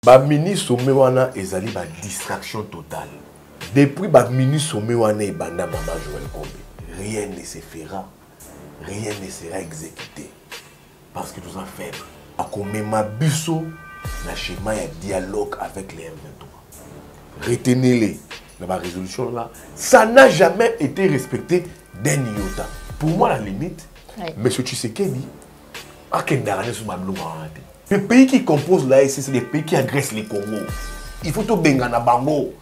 Ba mini sommet wana ezali ba distraction totale. Depuis ba mini sommet wana et banda Mama Joël Kombe, rien ne se fera, rien ne sera exécuté parce que nous sommes faibles. Akomema biso na schéma ya dialogue avec les M23. Retenez-les dans la résolution là, ça n'a jamais été respecté d'un iota. Pour moi la limite, M. Tshisekedi a kendara sur ma blonde. Les pays qui composent l'AEC, c'est des pays qui agressent les Congo. Il faut tout bengana bango.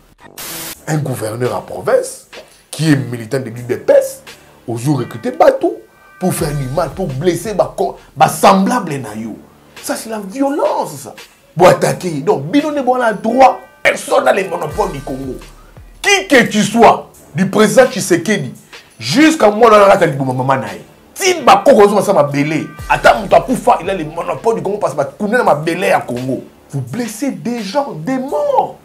Un gouverneur à province qui est militant de l'UDPS, aujourd'hui recruté Batou pour faire du mal, pour blesser ma semblable naïo. Ça c'est la violence ça. Pour attaquer. Donc, Bino ne bon droit. Personne n'a les monopoles du Congo. Qui que tu sois, du président Tshisekedi, jusqu'à moi dans la tête de maman naï. Si ma Congo ça m'a belé, attends mon tapoufa, il a les monopoles du Congo parce que ma connaît ma belé à Congo. Vous blessez des gens, des morts.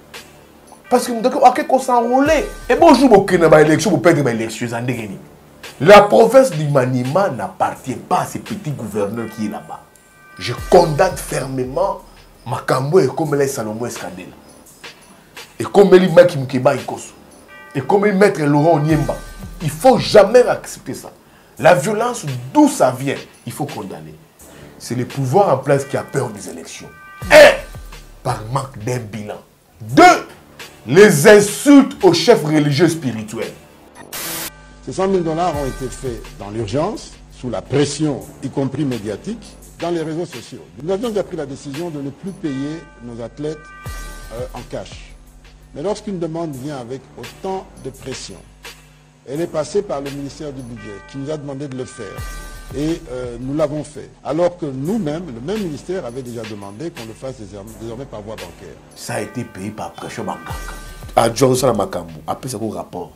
Parce que vous avez s'enrôler. Et bonjour, vous avez une élection, vous perdez une élection. La province du Maniema n'appartient pas à ce petit gouverneur qui est là-bas. Je condamne fermement Makambo et comme les Salomon Escadela. Et comme les Maki Mukeba Ikosu. Et comme les maîtres Laurent Onyemba. Il ne faut jamais accepter ça. La violence, d'où ça vient, il faut condamner. C'est le pouvoir en place qui a peur des élections. 1. Par manque d'un bilan. 2. Les insultes aux chefs religieux spirituels. Ces 100 000 $ ont été faits dans l'urgence, sous la pression, y compris médiatique, dans les réseaux sociaux. Nous avions déjà pris la décision de ne plus payer nos athlètes en cash. Mais lorsqu'une demande vient avec autant de pression, elle est passée par le ministère du Budget qui nous a demandé de le faire. Et nous l'avons fait. Alors que nous-mêmes, le même ministère avait déjà demandé qu'on le fasse désormais par voie bancaire. Ça a été payé par pression bancaire. À Johnson Makambu, après ce rapport,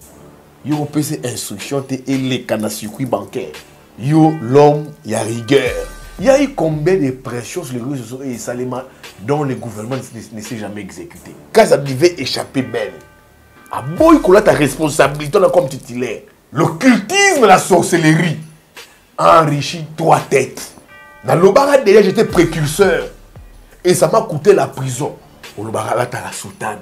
il y a une instruction et les canaux circuit bancaire. Il y a l'homme, il y a rigueur. Il y a eu combien de pressions sur les réseaux sociaux et salement dont le gouvernement ne s'est jamais exécuté. Quand ça devait échapper belle. À boy qu'on a ta responsabilité comme titulaire. L'occultisme, la sorcellerie enrichit 3 têtes. Dans le Lobara, déjà j'étais précurseur. Et ça m'a coûté la prison. Au Lobara, là, t'as la soutane.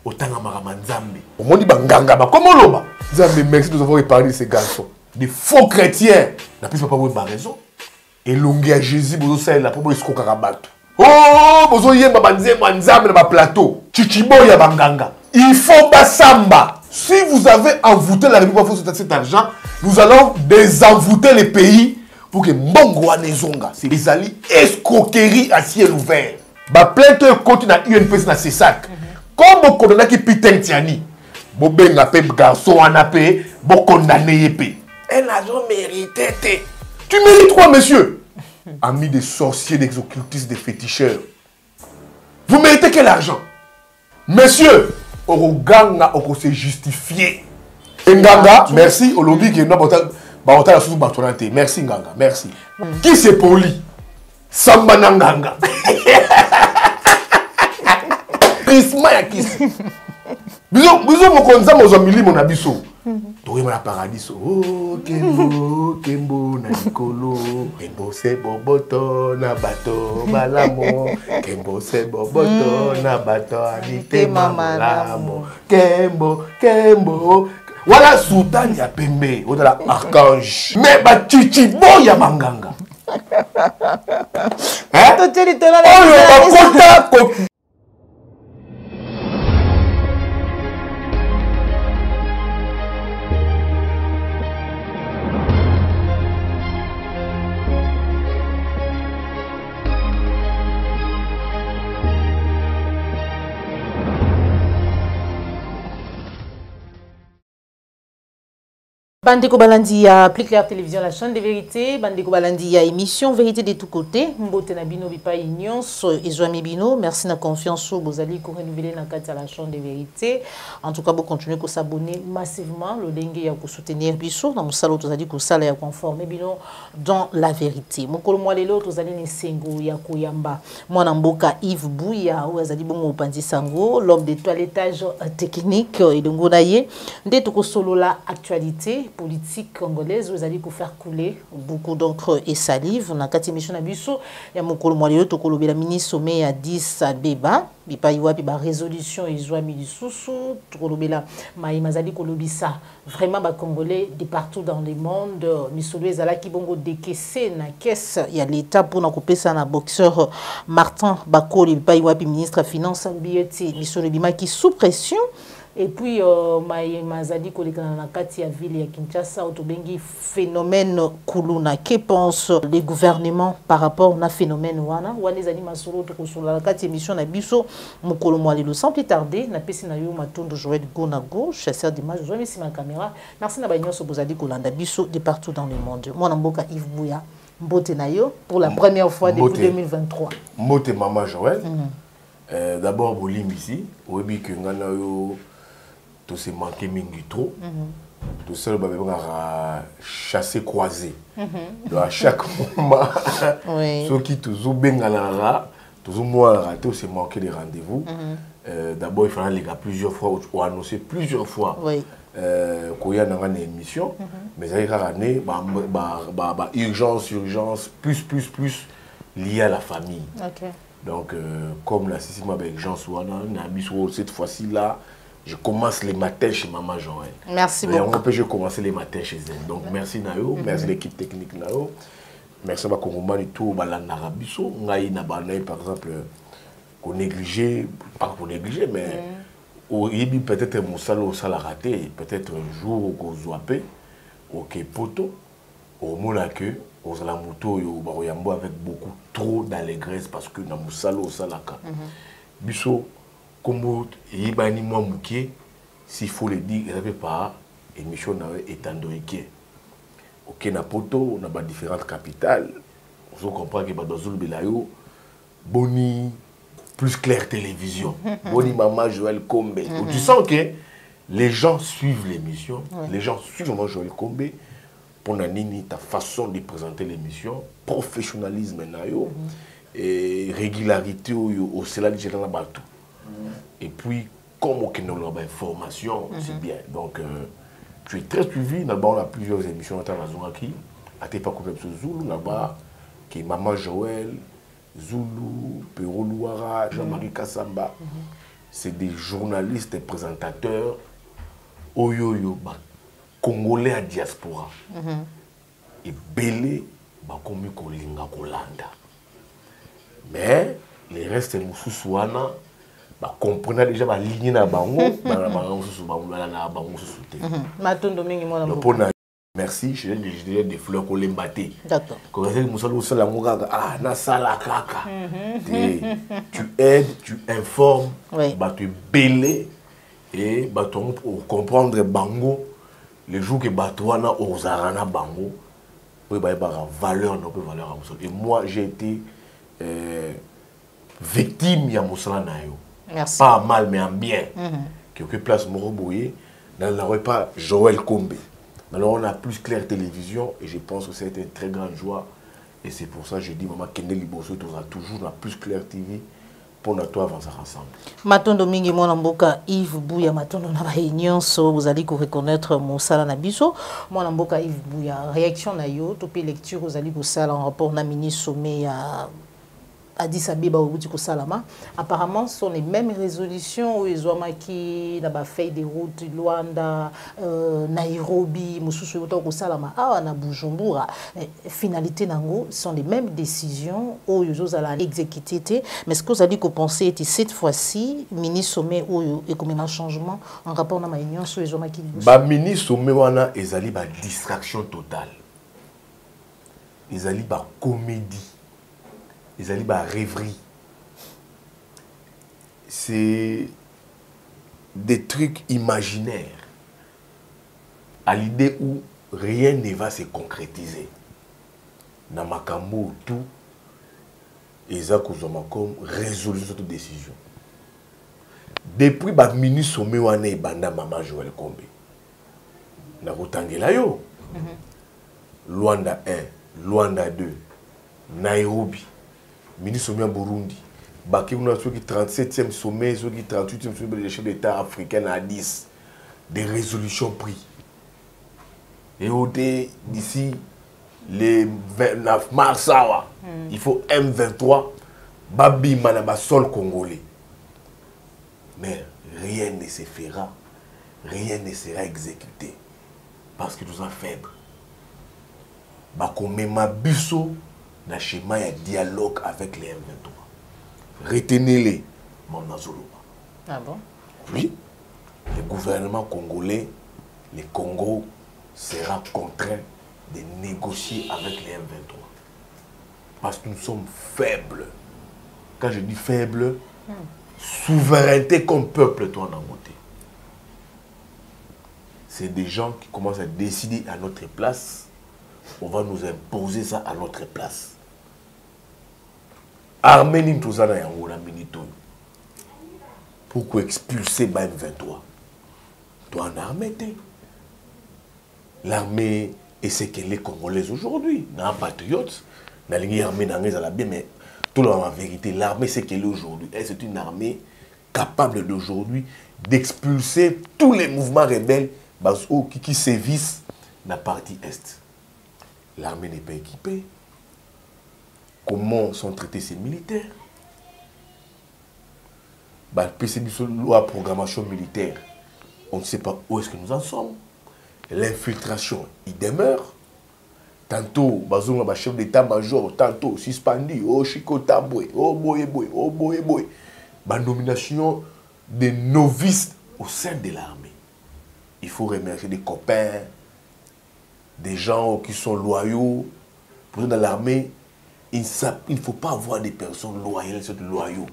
Au Tangamara Nzambe. Au Mondi Banganga, comment Loba? Nzambe, merci de nous avoir épargné ces garçons. Des faux chrétiens. La plus, pas avoir raison. Et l'ongue à Jésus, vous savez, la pauvre escroc Karabato. Oh, vous avez Nzambe dans ma plateau. Chichibo ya Banganga. Il faut Bassamba. Si vous avez envoûté la République pour cet argent, nous allons désenvoûter les pays pour que Mbongo Anezonga. C'est des alliés escroquerie à ciel ouvert. Ma plainte continue à UNPC dans ces sacs. Comme vous condamnez Peter Tiani, vous avez un garçon à paix, vous condamnez paix. Elle a mérité. Tu mérites quoi, monsieur? Amis des sorciers, des occultistes, des féticheurs. Vous méritez quel argent? Monsieur, Oroganga, on s'est justifié. Nganga, merci. Au lobby qui est merci Nganga, merci. Qui c'est poli? Samba Nganga. Prisma ya kisi. Biso mo konza mo zomili mon abiso. Toye na paradis. Oh Kembo na likolo. Kembo se boboto na bato balamo. Kembo se boboto na bato anite mamalamo. Kembo. Voilà Sultan ya pembe, ou de la archange. Mais ba chichibo ya manganga. Hein? Bandeko Balandi ya Plus Clair Télévision, la chaîne de vérité. Bandeko Balandi ya émission Vérité de tous côtés. Mbote na bino bipa union et joami bino. Merci na confiance sur Bozali pour renouveler na kati la chaîne de vérité. En tout cas, vous continuez à s'abonner massivement. Le dengue ya ko soutenir biso. Na musalo tozali ko sala ya conformer bino dans la vérité. Mokolo moi lelo tozali ne sengo ya koyamba. Mwana mboka Yves Bouya ou azali bongo pandi sango, l'homme de toilettage technique et donc na ye. Nde to ko solo la actualité. politique congolaise, vous allez faire couler beaucoup d'encre et salive. On a quatre émissions à Busso. Il y a mon colombier, le ministre sommet à 10 à Béba. Il y a une résolution, ils ont mis du sous-sous. Maïmazali Kolobissa. Vraiment, les Congolais de partout dans le monde. Missolé Zala qui bongo décaissé na caisse. Il y a l'État pour nous couper ça na boxeur Martin Bakoli. Il y a le ministre des Finances, Missolé Bima qui sous pression. Et puis, Mazadi Kolekana na kati ya ville ya Kinshasa, autobengi phénomène kuluna. Que pense les gouvernements par rapport à phénomène wana? Wana zali masolo to kosola la kati émission na biso mukolo mwalelo. Sans plus tarder, na pesi na yo matondo Joël Gonago, chasseur d'images, je mets ma caméra. Merci na baignon so bozali kolanda biso de partout dans le monde. Moi Mboka Yves Bouya, mbote na yo pour la première fois depuis 2023. Mbote Mama Joël. D'abord bolim ici, obi que ngana yo tout s'est manqué mingi trop. Tout seul, chasser croisé. Donc à chaque moment, ceux qui toujours bengalara, toujours moi raté, c'est manqué les rendez-vous. D'abord, il fallait les gars plusieurs fois, ou annoncer plusieurs fois qu'il y a une émission. Mais ça y est, urgence, plus lié à la famille. Donc, comme la Sissi avec Jean Souana, cette fois-ci là, je commence les matins chez Maman Joël. Merci beaucoup. Je commence les matins chez elle. Donc, merci Nayo, merci l'équipe technique Nayo. Merci à Kongomani tout, Narabiso. Par exemple, qu'on négligeait, pas qu'on négligeait, mais peut-être Moussalo au sala raté, peut-être un jour qu'on zoapé, au Kepoto, au Monake, au Salamoto, au Yambo avec beaucoup trop d'allégresse parce que dans Moussalo au salaka. Biso, comme Yibani Mouamouké, s'il faut le dire, il n'y avait pas émission étandoïque. Ok, na poto, on a différentes capitales. On comprend que Badazul Belayo, Boni, plus clair télévision, Boni Maman Joël Kombe. Tu sens que les gens suivent l'émission, les gens suivent Maman Joël Kombe pour Nanini, ta façon de présenter l'émission, professionnalisme et régularité au cela de général Batou. Et puis, comme on a information, c'est bien. Donc, tu es très suivi. Là-bas, on a plusieurs émissions dans la zone qui à tes pas Zulu, là-bas, qui est Maman Joël, Zulu, Pero Louara, Jean-Marie Kassamba. C'est des journalistes et présentateurs Oyoyo, Congolais à diaspora. Et Belé, comme Kolinga Kolanda. Mais, les restes, nous sous-souana. Comprenez déjà la ligne na bango merci je dirais des fleurs qu'on les battait d'accord tu aides tu informes tu belé et pour comprendre bango les jours que batouana aux arana bango oui valeur et moi j'ai été victime ya musala na yo. Merci. Pas mal, mais en bien. Quelque place Moroboye, dans la repas Joël Kombe. Alors on a plus clair télévision et je pense que c'est une très grande joie. Et c'est pour ça que je dis, maman, Kendeli Bosso, tu auras toujours la plus clair TV pour nous avancer ensemble. Matondo Mingi Mboka Yves Bouya, Matondo na réunion, vous allez reconnaître mon sala na biso. Mboka Yves Bouya, réaction na yo, topé lecture, vous allez vous sala en rapport na mini sommet à Addis Abeba au bout Salama. Apparemment, ce sont les mêmes résolutions où ils ont marqué la feuille des routes Luanda, Nairobi, Moussousou au Salama, na Bujumbura. Finalité nango, ce sont les mêmes décisions où ils ont exécuté. Mais ce que vous avez pensé est cette fois-ci, mini sommet où il y a comme un changement en rapport à ma union sur les hommes qui. Mini sommet wana ezali ba distraction totale. Ezali ba comédie. Les alibas rêverie. C'est des trucs imaginaires à l'idée où rien ne va se concrétiser. Namakambo tout et ça comme résolution de décision. Depuis que mini sommet wana banda Maman Joël Kombe. Na kotangela yo. Luanda 1, Luanda 2, Nairobi. Ministre sommet en Burundi, Baki on a ceux qui 37e sommet, ceux qui 38e sommet des chefs d'État africains à 10, des résolutions prises. Et d'ici le 29 mars, il faut M23, Babi Manaba sol congolais. Mais rien ne se fera, rien ne sera exécuté. Parce que nous sommes faibles. Bakomema biso na schéma de dialogue avec les M23. Retenez-les, mon Nazoloba. Ah bon? Oui, le gouvernement congolais, le Congo sera contraint de négocier avec les M23. Parce que nous sommes faibles. Quand je dis faible, souveraineté comme peuple, toi, en côté. C'est des gens qui commencent à décider à notre place. On va nous imposer ça à notre place. Arménie, tout ça, pourquoi expulser M23? Toi, en armée, l'armée est ce qu'elle est congolaise aujourd'hui. Dans un patriote, dans l'armée, mais tout le monde, en vérité, l'armée, c'est qu'elle est aujourd'hui. C'est une armée capable d'aujourd'hui d'expulser tous les mouvements rebelles qui sévissent dans la partie Est. L'armée n'est pas équipée. Comment sont traités ces militaires? La programmation militaire, on ne sait pas où est-ce que nous en sommes. L'infiltration, il demeure. Tantôt, le chef d'état-major, tantôt, suspendu, oh Chikotabwe, oh Boyeboy, oh Boyeboy. La nomination des novices au sein de l'armée. Il faut remercier des copains, des gens qui sont loyaux. Pour dans l'armée, il ne faut pas avoir des personnes loyales, c'est loyaux.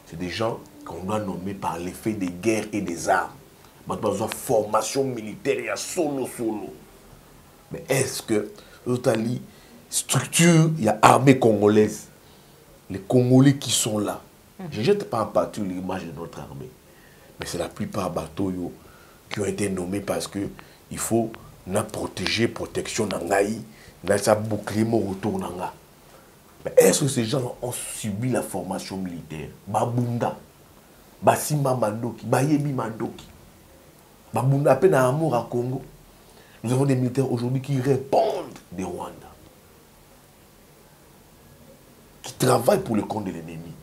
C'est des gens qu'on doit nommer par l'effet des guerres et des armes. On a besoin de formation militaire, il y a solo. Mais est-ce que, l'Italie, structure, il y a armée congolaise, les Congolais qui sont là. Je ne jette pas en partie l'image de notre armée. Mais c'est la plupart des bateaux qui ont été nommés parce qu'il faut protéger, protection d'Angaï, dans sa bouclier, mon retour d'Anga. Mais est-ce que ces gens ont subi la formation militaire? Babunda, Basima Mandoki, Bayebi Mandoki. Babunda, à peine un amour à Congo. Nous avons des militaires aujourd'hui qui répondent des Rwanda. Qui travaillent pour le compte de l'ennemi.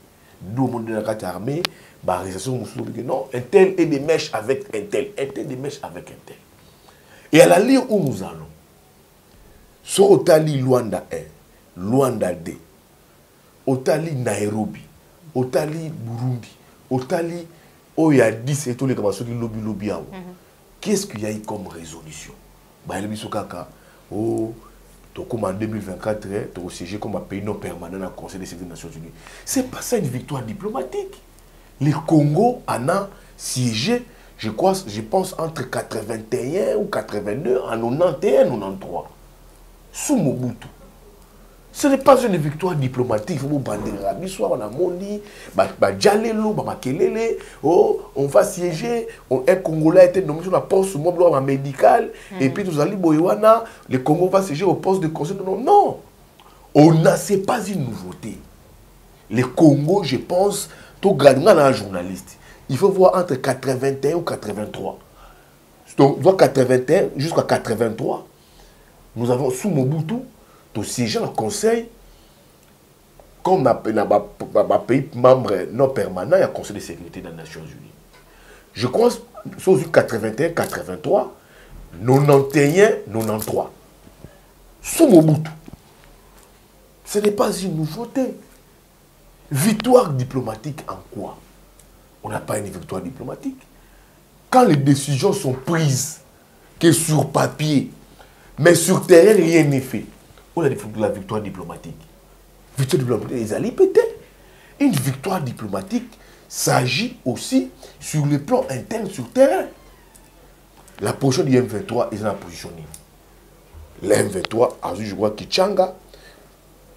Nous, au monde de la carte armée, non, un tel est des mèches avec un tel des mèches avec un tel. Et à la ligne où nous allons, sur Otali Luanda 1, Luanda 2, Otali Nairobi, Otali Burundi, Otali Oya 10 et tous les camarades qui lobby. Qu'est-ce qu'il y a eu comme résolution? Oh, comme en 2024, tu as siégé comme un pays non permanent dans le Conseil des sécurité des Nations Unies. C'est pas ça une victoire diplomatique. Le Congo en a siégé, je pense, entre 81 ou 82, en 91, 93. Sous Mobutu. Ce n'est pas une victoire diplomatique. On va siéger. Un Congolais a été nommé sur la poste médicale. Et puis nous allons Boywana. Le Congo va siéger au poste de conseil. Non. Ce n'est pas une nouveauté. Le Congo, je pense, tout grand un journaliste. Il faut voir entre 81 ou 83. Donc, de 81 jusqu'à 83, nous avons sous Mobutu. Tout siéger dans le conseil, comme dans pays membre non permanent, il y a le Conseil de sécurité des Nations Unies. Je crois que c'est 81, 83, 91, 93. Sous Mobutu. Ce n'est pas une nouveauté. Victoire diplomatique en quoi? On n'a pas une victoire diplomatique. Quand les décisions sont prises, que sur papier, mais sur terrain, rien n'est fait. On a la victoire diplomatique. Victoire diplomatique, les alliés peut-être. Une victoire diplomatique s'agit aussi sur le plan interne, sur terrain. La position du M23 est dans la position. Le M23 a dit, je crois, Kichanga,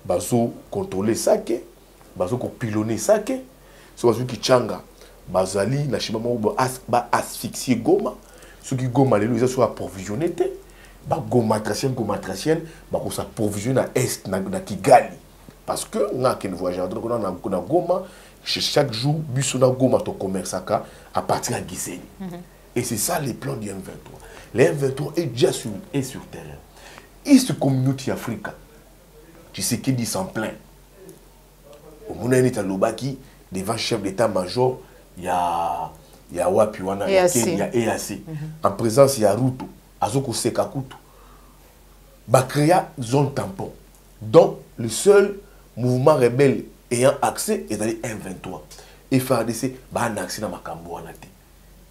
Bazo contrôler Sake, Bazo pilonner Sake, c'est Bazo Kichanga, Bazali, la Chimama, asphyxier Goma, ceux qui Goma, les sont approvisionnés. Goma tracienne, on s'approvisionne à Est, à Kigali. Parce que on a qu'un voyageur, donc on a Goma, chaque jour, bus on a Goma, ton commerce à partir de Gisenyi. Et c'est ça les plans du M23. Le M23 est déjà sur terrain. East Community Africa, tu sais qui dit s'en plaint. Au moment où il y a Lobaki, devant chef d'état-major, il y a Wapiwana, il y a EAC. En présence, il y a Ruto, Azoko Sekakutu. Bakria, zone tampon. Donc, le seul mouvement rebelle ayant accès est d'aller M23. Et FARDC, il a un accès dans Makambo.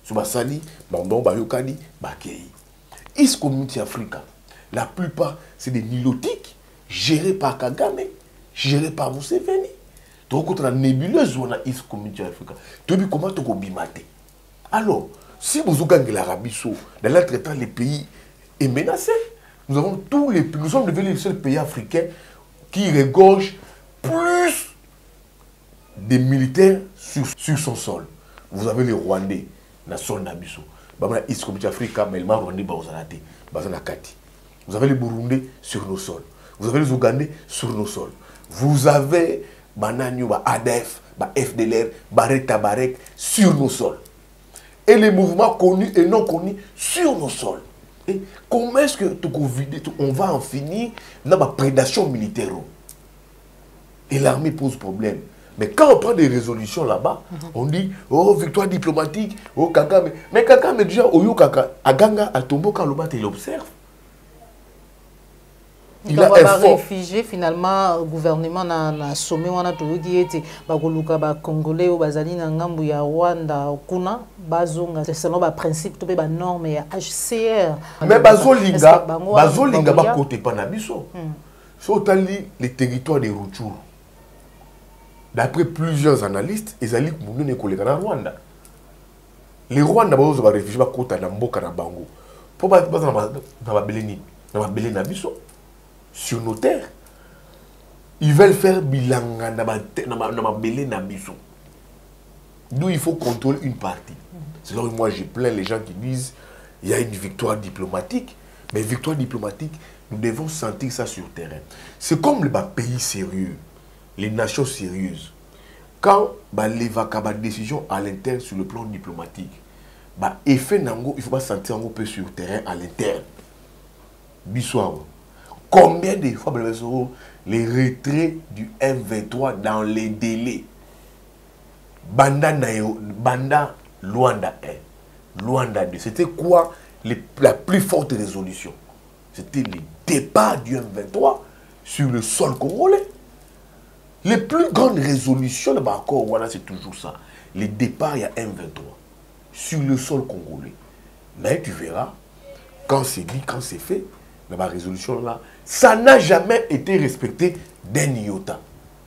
Subasali, Mandon, Bayokani, Bakei. East Community Africa, la plupart, c'est des nilotiques gérés par Kagame, gérés par Museveni. Donc, contre la nébuleuse, on a East Community Africa. Tu vois comment tu as bimaté. Alors, si vous avez l'Arabie Saoudite, dans l'entretemps, le pays est menacé. Nous avons tous les pays, nous sommes devenus le seul pays africain qui regorge plus de militaires sur son sol. Vous avez les Rwandais, la sol Nabiso. East Community Africa, mais le Rwandais, vous avez les Burundais sur nos sols. Vous avez les Ougandais sur nos sols. Vous avez Bananyo, ADF, FDLR, Barek Tabarek sur nos sols. Et les mouvements connus et non connus sur nos sols. Et comment est-ce que on va en finir dans la prédation militaire? Et l'armée pose problème. Mais quand on prend des résolutions là-bas, on dit, oh, victoire diplomatique, oh, Kagame. Mais Kagame, déjà, Oyo Kaka, Aganga, Atombo, Kalobat, il observe. Il a un réfugié finalement le gouvernement na sommet wana toyoki ete bakoluka ba congolais o bazali na ngambu ya Rwanda kuna bazonga selon ba principe to be ba norme ya HCR. Mais bazolinga ba côté pa na biso. So tali les territoires de Rutshuru. D'après plusieurs analystes, ezali munene koleka na Rwanda. Les Rwanda bazo ba réfugiés ba kota na mboka na bango. Po ba na beleni na beleni na biso. Sur nos terres, ils veulent faire bilanga na belé na biso. D'où il faut contrôler une partie. C'est là où moi j'ai plein les gens qui disent il y a une victoire diplomatique, mais victoire diplomatique, nous devons sentir ça sur terrain. C'est comme les pays sérieux, les nations sérieuses. Quand les décisions à l'interne sur le plan diplomatique, effet nango, il faut pas sentir un peu sur terrain à l'interne. Bissoir. Combien de fois les retraits du M23 dans les délais? Banda Luanda 1, Luanda 2. C'était quoi la plus forte résolution? C'était le départ du M23 sur le sol congolais. Les plus grandes résolutions de l'accord, voilà, c'est toujours ça. Le départ, il y a M23 sur le sol congolais. Mais tu verras, quand c'est dit, quand c'est fait, dans la résolution là, ça n'a jamais été respecté d'un iota.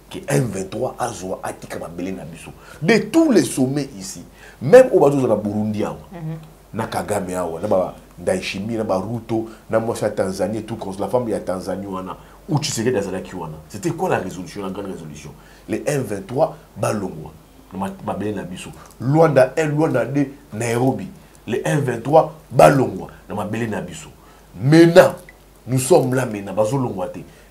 Que M23 a zoa atika mabele na biso. De tous les sommets ici, même au bateau de la Burundi, na Kagame, na Ndayishimiye, na Ruto, na Mosa Tanzanie, tout comme la femme de la Tanzanie, où tu sais c'était quoi la résolution, la grande résolution? Les M23 balongwa, mabele na biso. Luanda 1, Luanda 2, Nairobi. Les M23 balongwa, mabele na biso. Maintenant, nous sommes là maintenant,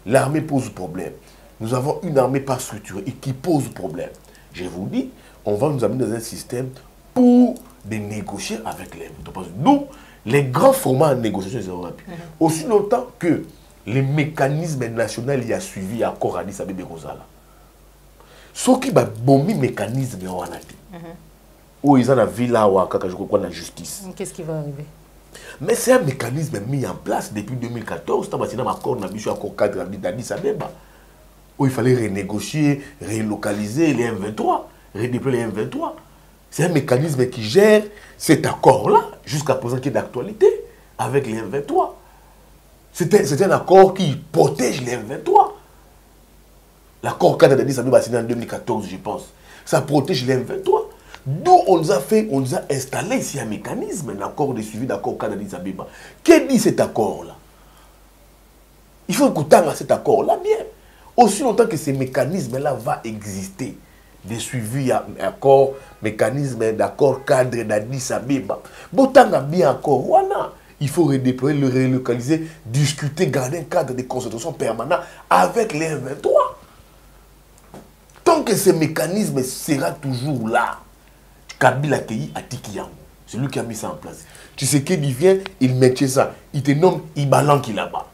l'armée pose problème. Nous avons une armée pas structurée et qui pose problème. Je vous dis, on va nous amener dans un système pour de négocier avec les M23. Nous, les grands formats de négociation, ils auront pu. Aussi longtemps que les mécanismes nationaux y a suivi à accord Addis Abeba Rosala. Ce qui va bomber mécanisme en Anati. Où ils ont la ville à Ouaka, je crois, la justice. Qu'est-ce qui va arriver? Mais c'est un mécanisme mis en place depuis 2014, dans l'accord cadre d'Addis Abeba, où il fallait renégocier, relocaliser les M23, redéployer les M23. C'est un mécanisme qui gère cet accord-là, jusqu'à présent qui est d'actualité, avec les M23. C'est un accord qui protège les M23. L'accord cadre d'Addis Abeba signé en 2014, je pense. Ça protège les M23. D'où on nous a installé ici un mécanisme, un accord de suivi d'accord cadre d'Addis Abeba. Qu'est-ce dit cet accord-là? Il faut écouter à cet accord-là bien. Aussi longtemps que ce mécanisme-là va exister, de suivi accord, mécanisme d'accord cadre d'Addis Abeba. Botanga bien accord, voilà. Il faut redéployer, le relocaliser, discuter, garder un cadre de consultation permanent avec les M23. Tant que ce mécanisme sera toujours là, Kabila Keyi Atiki Yango. C'est lui qui a mis ça en place. Tu sais qu'il vient, il mettait ça. Il te nomme Ibalanki là-bas.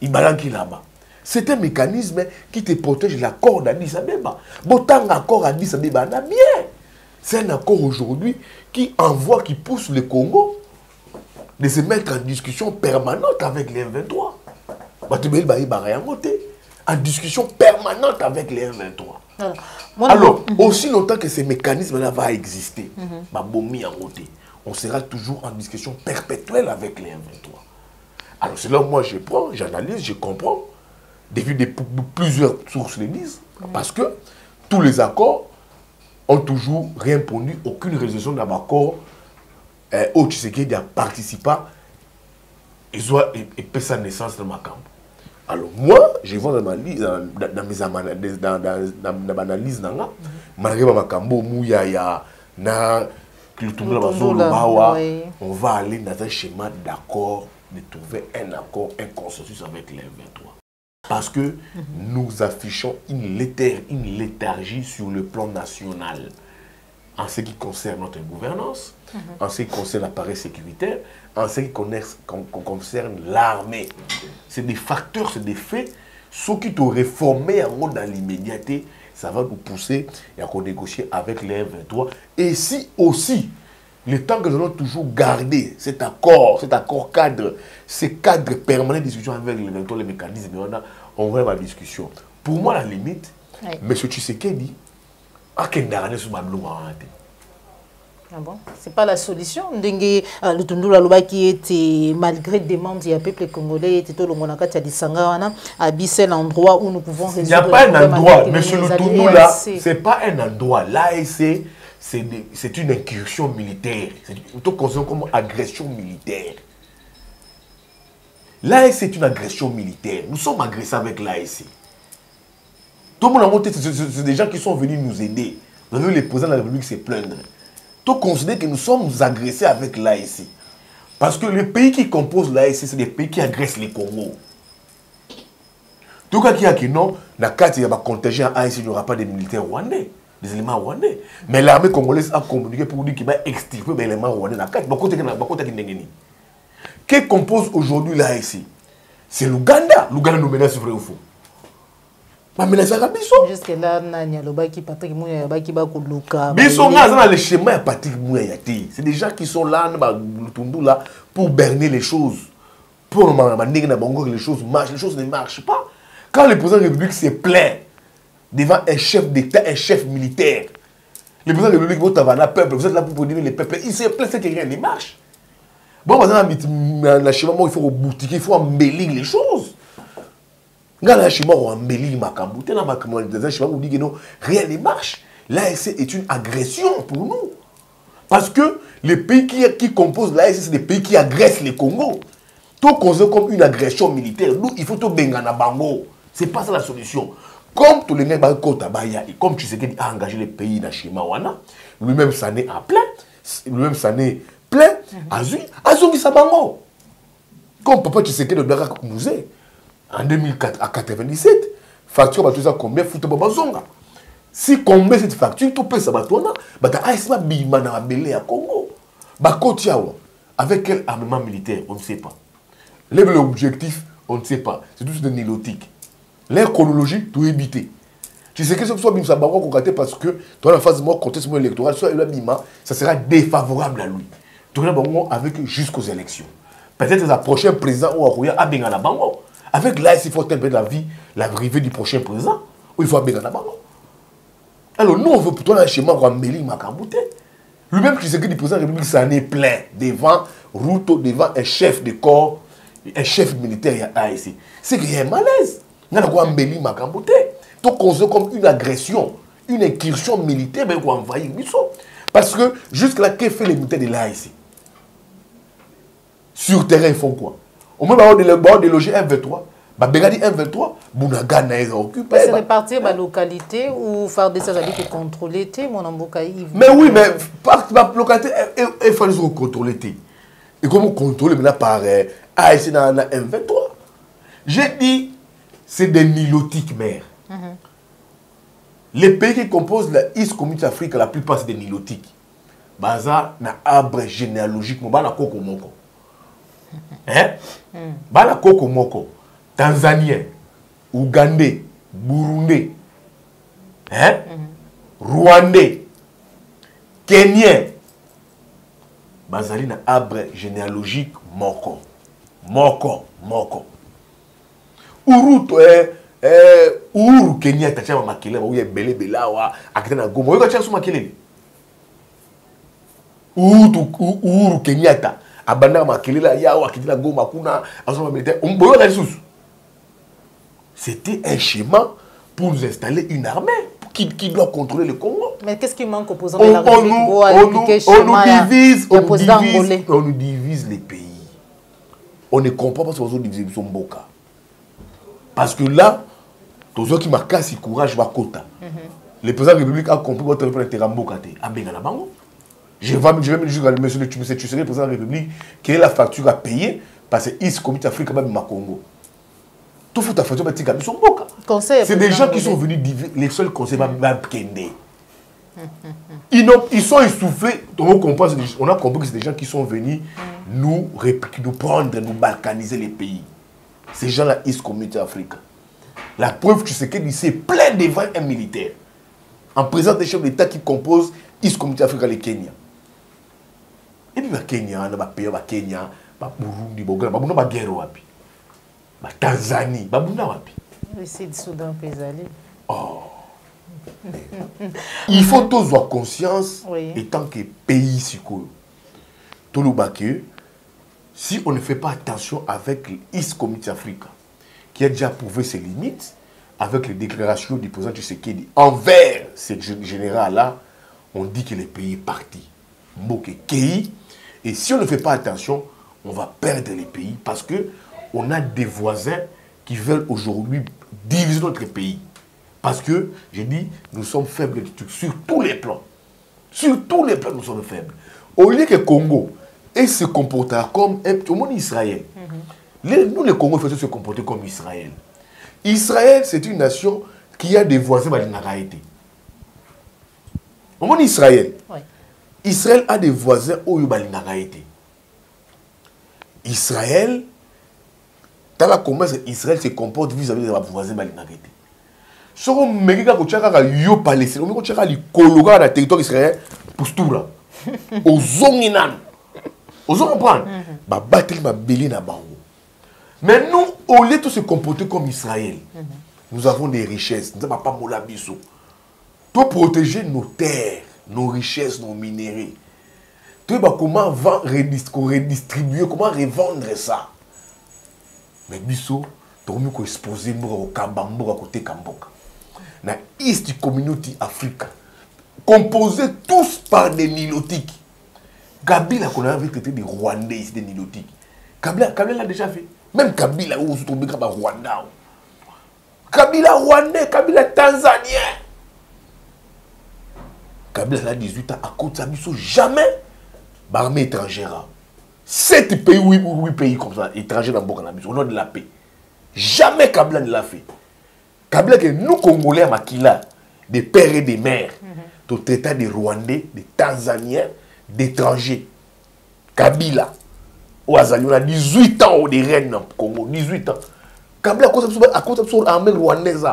Ibalanki là-bas. C'est un mécanisme qui te protège l'accord d'Addis Abeba. Bon, tant l'accord d'Addis Abeba, on a bien. C'est un accord aujourd'hui qui envoie, qui pousse le Congo de se mettre en discussion permanente avec les M23. En discussion permanente avec les M23. Alors, aussi longtemps que ces mécanismes-là vont exister, on sera toujours en discussion perpétuelle avec les M23. Alors, c'est là où moi je prends, j'analyse, je comprends. Depuis plusieurs sources le disent. Parce que tous les accords ont toujours répondu aucune résolution d'un accord au Tshisekedi a participé et fait sa naissance dans ma camp. Alors moi, je vois dans mes analyses, malgré ma cambo, Mouyaya, on va aller dans un schéma d'accord, de trouver un accord, un consensus avec les 23. Parce que nous affichons une léthargie sur le plan national en ce qui concerne notre gouvernance, en ce qui concerne l'appareil sécuritaire, en ce qui concerne l'armée. C'est des facteurs, c'est des faits. Ceux qui t'ont réformé en mode dans l'immédiateté, ça va nous pousser à négocier avec les 23. Et si aussi, le temps que nous allons toujours garder cet accord cadre, ces cadres permanents de discussion avec les 23, les mécanismes, on va avoir la discussion. Pour moi, la limite, M. Tshisekedi, ah bon, c'est pas la solution. Le Tundula Loba qui était, malgré demande du peuple congolais, était tout le monde à Bissel, endroit où nous pouvons résoudre. Il n'y a pas un endroit, mais sur le Tundula, c'est pas un endroit. Là, c'est une incursion militaire. C'est plutôt considéré comme agression militaire. L'AEC, c'est une agression militaire. Nous sommes agressés avec l'AEC. Tout le monde a monté, c'est des gens qui sont venus nous aider. Vous avez vu les présidents de la République se plaindre. Tout considère que nous sommes agressés avec l'AEC. Parce que les pays qui composent l'AEC, c'est des pays qui agressent les Congo. Tout cas qui a que non, dans le cas où il y a un contingent AEC, il n'y aura pas de militaires rwandais, des éléments rwandais. Mais l'armée congolaise a communiqué pour dire qu'il va extirper les éléments rwandais dans le cas. Qui compose aujourd'hui l'AEC? C'est l'Ouganda. L'Ouganda nous menace vrai ou faux? Jusque-là, Patrick Mouya le schéma Patrick Mouya. C'est des gens qui sont là pour berner les choses. Pour que les choses marchent. Les choses ne marchent pas. Quand le président de la République se plaint devant un chef d'État, un chef militaire, le président de la République, vous êtes là pour produire les peuples, il se plaint, c'est que rien ne marche. Bon, dans schéma, il faut boutiquer, il faut embellir les choses. Dans le schéma, on embellit ma cambouté, dans le schéma, on dit que non, rien ne marche. L'AEC est une agression pour nous. Parce que les pays qui composent l'AEC, c'est des pays qui agressent les Congo. Tout considéré comme une agression militaire. Nous, il faut tout bengana bango. Ce n'est pas ça la solution. Comme tout le monde et comme tu sais qu'il a engagé les pays dans le schéma, lui-même s'en est à plein. Lui-même s'en est plein. Azungi Sabango. Comme papa tu sais que le Black Musée, en 2004 à 97, facture va tout ça combien fout Babazonga. Si combien cette facture, tout peut s'abattre, Aïsma Bima dans la Belé à Congo. Bakotiawa, avec quel armement militaire, on ne sait pas. L'objectif, on ne sait pas. C'est tout de nilotique. L'air chronologie, tout éviter. Tu sais que ce soit Bimsa Bango parce que dans la phase de contexte électoral, soit le Bima, ça sera défavorable à lui. Tu regardes Bango avec jusqu'aux élections. Peut-être le prochain président ou Arouya a Bengana Bango. Avec l'AS, il faut tempérer la vie, l'arrivée du prochain président, ou il faut Bengana Bango. Alors nous, on veut plutôt un schéma Rambeli Makambouté. Lui-même, tu sais que le président de la République s'en est plein devant Ruto, devant un chef de corps, un chef militaire à ASC. C'est qu'il y a un malaise. Nous avons Rambeli Makambouté. Donc, on se comme une agression, une incursion militaire, mais on envahir Bissau. Parce que jusque-là, qu'est-ce que fait les militaires de l'ASC? Sur terrain, ils font quoi? Au moins, on va déloger M23. Begadi M23, Bounagana est occupé. C'est répartir la localité ou faire des services qui contrôlent mon ambokaï. Mais oui, mais la localité, il faut les contrôler. Et comment contrôler maintenant par ASC dans M23? J'ai dit, c'est des nilotiques, mère. Les pays qui composent la East Community Afrique, la plupart, c'est des nilotiques. baza na arbre généalogique mo bana koko moko. Hein? Bana koko moko. Tanzanien, Ougandais, Burundais, hein? Rwandais, Kenyan. Bazali na arbre généalogique moko. Moko. Uhuru Kenyatta chama makele ba uye bele belawa akitana gomo yo cha suma makele Uhuru Kenyatta abanda makele la yawa akitana goma kuna asoma militaire boyo la sous. C'était un schéma pour nous installer une armée qui doit contrôler le Congo. Mais qu'est-ce qui manque au président de la République? On nous divise les pays. On ne comprend pas ce qu'on divise son boka. Parce que là, tous ceux qui m'ont cassé courage va quota. Le président de la République a compris votre Ramboka. Je vais me dire à monsieur le président de la République quelle est la facture à payer parce que East Community Africa va ma Congo. Tout fout à facture à tirer son boka. C'est des gens qui sont venus diviser les seuls conseils ils sont essoufflés. On a compris que c'est des gens qui sont venus nous prendre, nous balkaniser les pays. Ces gens-là, East Community Africa. La preuve que c'est qu'il s'est plein devant un militaire. En présence des chefs d'État qui composent East Community Africa, le Kenya. Et puis, le Kenya, le Kenya, le Burundi, le guerre, la Tanzanie, le Sud-Soudan, oh. Il faut tous avoir conscience, étant que pays, tout le baquet. Si on ne fait pas attention avec l'East Community Africa, qui a déjà prouvé ses limites, avec les déclarations du président Tshisekedi envers ce général-là, on dit que le pays est parti. Et si on ne fait pas attention, on va perdre les pays parce qu'on a des voisins qui veulent aujourd'hui diviser notre pays. Parce que, j'ai dit, nous sommes faibles sur tous les plans. Sur tous les plans, nous sommes faibles. Au lieu que Congo, et se comporter comme tout le monde Israël. Nous, les Congolais, il faut se comporter comme Israël. Israël, c'est une nation qui a des voisins balinagaïté. Au monde Israël, Israël a des voisins au balinagaïté. Israël, dans la commerce, Israël se comporte vis-à-vis de voisins balinagaïté. Si on me dit que yo Palestine, on me dit que les Cologa dans le territoire israélien pour tout là. Aux zonginan. Aux comprendre. Bah battre ma belé na bango. Mais nous, au lieu de se comporter comme Israël, nous avons des richesses. Nous n'avons pas molabiso. Pour protéger nos terres, nos richesses, nos minéraux. Tu sais comment redistribuer, comment revendre ça. Mais biso, tu as exposé au Kambambo à côté Kamboka. Dans East Community Africa, composés tous par des nilotiques. Kabila qu'on avait traité des Rwandais ici, des nilotiques. Kabila l'a déjà fait. Même Kabila, où se trouve Rwanda. Kabila Rwandais, Kabila Tanzanien. Kabila a 18 ans, à côté de ça, jamais l'armée étrangère. 7 pays, 8 pays comme ça, étrangers dans le Burkina, au nom de la paix. Jamais Kabila ne l'a fait. Kabila que nous, Congolais, Makila, des pères et des mères, tout état des Rwandais, des Tanzaniens, d'étrangers. Kabila, on a 18 ans de reine au Congo, 18 ans. Kabila, à cause de l'armée rwandaise,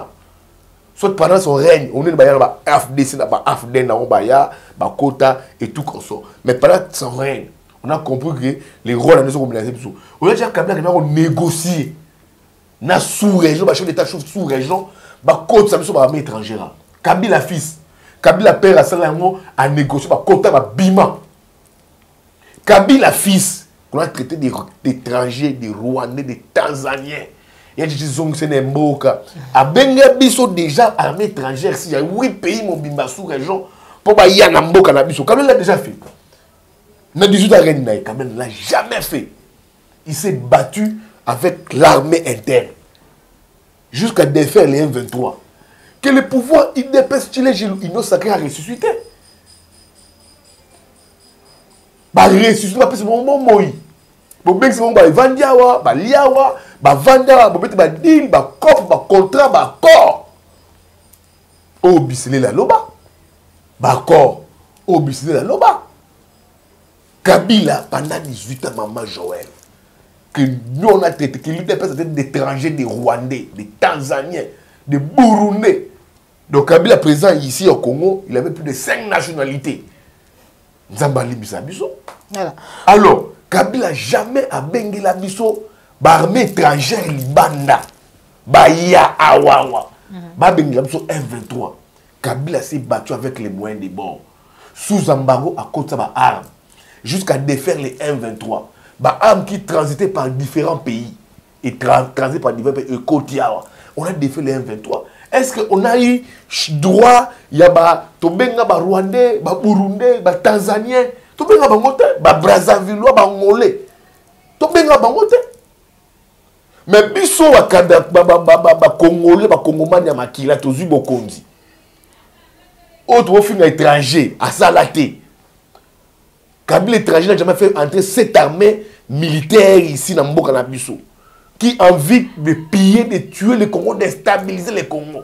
soit pendant son règne, on est dans AFDC, AFDN, Kota et tout comme ça. Mais pendant son règne, on a compris que les Rwandais sont mobilisés. On a dit que Kabila a négocié. Na sous-région, bah chef d'État sous-région, bah côte ça me soit armée étrangère. Kabila fils, Kabila père à Salango a négocié bah côté bah bima. Kabila fils, qu'on a traité des étrangers, des Rwandais, des Tanzaniens. Il y a des gens qui sont des Mboka. A Benga biso déjà armée étrangère, s'il y a 8 pays mon bimba sous-région pour bah y a na Mboka na biso. Kabila l'a déjà fait. Na 18 ans reine Kabila l'a jamais fait. Il s'est battu avec l'armée interne, jusqu'à défaire les M23. Que le pouvoir il sacré à ressusciter. Bah ressusciter, c'est mon moi. Bon, bien que c'est mon bah Vandiawa, bah Liawa, bah Vandiawa, bah bah deal, bah coffre, bah contrat, bah corps. Au bisselé la loba. Bah corps. Au bisselé la loba. Kabila, pendant 18 ans, maman Joël, que nous on a traité, que lui des personnes d'étrangers, des Rwandais, des Tanzaniens, des Burundais. Donc Kabila présent ici au Congo, il avait plus de 5 nationalités. Nzambali Bisabiso. Voilà. Alors, Kabila jamais a bengi la biso, armée étrangère libanda, ya awawa, bengi la biso M23. Kabila s'est battu avec les moyens de bord. Sous embargo à cause de sa arme. Jusqu'à défaire les M23. Armes qui transitaient par différents pays. Et transitaient par différents pays. On a défait les M23. Est-ce qu'on a eu droit, il y a Tobenga, Rwandais, Burundais, Tanzaniens, Tobenga, Brazzaville, Angolais, Tobenga, mais biso Congolais, Congomani, Makila, Tozu Bokonzi. Autre film étranger, à Salaté. Kabila étranger n'a jamais fait entrer cette armée militaire ici dans Mboka na biso, qui a envie de piller, de tuer le Congo, de stabiliser le Congo.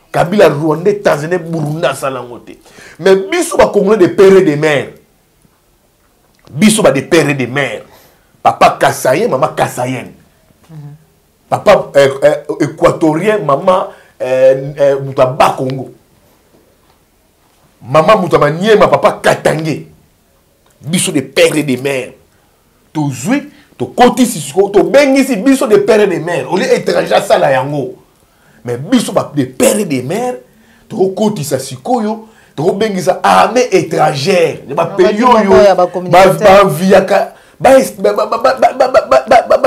Kabila Rwandais, Tanzanie, Burundi, Salangote. Mais biso ba Congolais de père et de mère. Biso ba de père et de mère. Papa Kassayen, maman Kassayen. Papa équatorien, maman Moutaba Congo. Maman Moutaba Niema, papa Katangé. Biso de père et de mère. To zui, to koti sisiko, to bengi si biso de père et de mère. On est étranger ça la yango. Mais biso de père et de mère, to koti sa sikoyo, to bengi sa armée étrangère. Ne ba pays yo, ba viaka, ba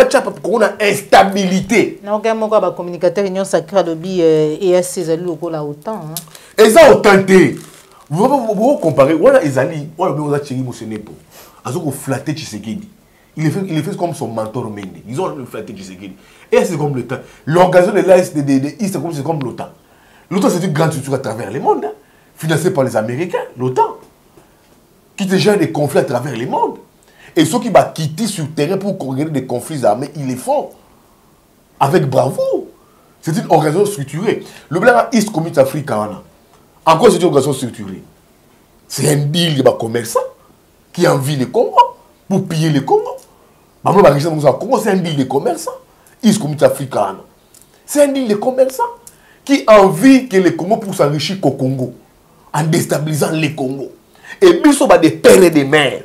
chapa pour une instabilité. Na aucun moment ba communicateur union sacrée de bi ESC ezali lokola autant. Et ça autant té. Vous comparez, voilà Ezali, voilà vous a tiré Mosenepo. Azoko flatter Tshisekedi. Il est fait comme son mentor Mende. Ils ont flatté Tshisekedi. Et c'est comme l'OTAN. L'organisation de l'Est de l'Est c'est comme l'OTAN. L'OTAN c'est une grande structure à travers le monde, hein, financée par les Américains, l'OTAN, qui te gère des conflits à travers le monde. Et ceux qui vont quitter sur le terrain pour corriger des conflits armés, ils les font avec bravoure. C'est une organisation structurée. Le blanc East Community Africa. Encore c'est une organisation structurée. C'est un deal de commerçants qui envie le Congo pour piller le Congo. C'est un deal de commerçants. East Community Africa. C'est un deal de commerçants qui envie que le Congo pour s'enrichir au Congo en déstabilisant le Congo. Et biso ba des pères et des mères.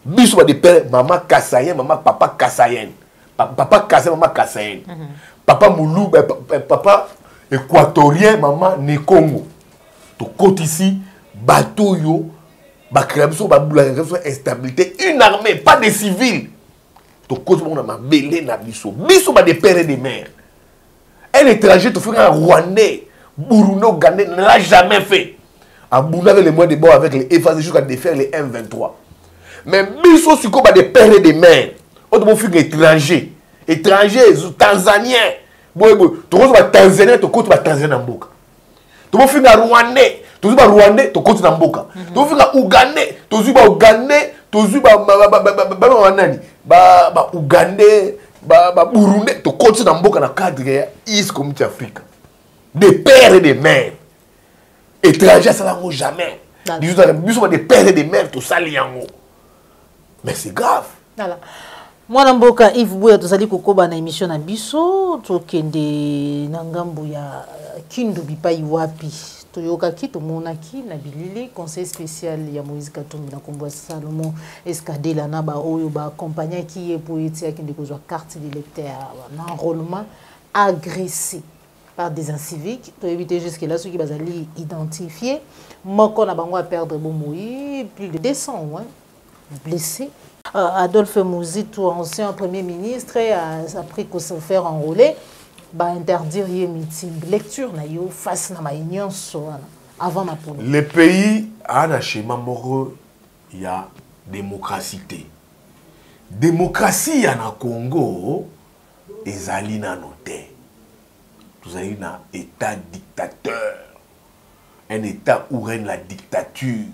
Biso ba des pères, maman Kassayen, maman papa Kassayen. Papa Kassayen, maman Kassayen. Papa Moulou, papa équatorien, maman né Congo. To côté ici, bateau yo, bakrabso, instabilité, une armée, pas des civils. To côté on a ma belé na biso. Biso ba des pères et des mères. Un étranger, tu fais un Rwandais, Burundi, Ougandais, ne l'a jamais fait. À Burundi avec les moyens de bord, avec les effacés jusqu'à défaire les M23. Mais biso si comme des pères et des mères. On doit faire étranger, étranger, tanzanien. Tu vas Tanzanien, tu vas Tanzanie en Boka. Tu vas faire Rwandais, tu vas Rwandais, tu vas en Boka. Tu vas faire Ougandais, tu vas Ougandais, tu vas Ougandais, Burundi, tu vas en Boka dans le cadre de East Community Africa. Des pères et des mères. Étrangers, ça ne jamais. Nous sommes des pères et des mères, tout ça, mais c'est grave. Voilà. Moi, Namboka, Yves Bouya, tu as dit que na émission na biso, tu kende nangambu ya kindu bipa iwapi. Tu yoka ki, tu monaki, na bilili, conseil spécial ya Moïse Katumbi na Kombo Salomon Escadé la naba oyo ba compagnie qui est poétique qui kende kozwa carte d'électeur, un enrôlement agressé par des inciviques. Tu éviter jusque là ceux qui bazali identifier. Moko na bango a perdre bomoi, plus de 200 hein, blessés. Adolphe Mouzitou, ancien Premier ministre, a pris qu'on se faire enrôler, interdire les meetings, lecture, face à ma union avant ma police. Le pays a un schéma moraux, il y a démocratie. Démocratie en Congo, ils allaient dans nos terres. Vous avez un état dictateur, un état où règne la dictature.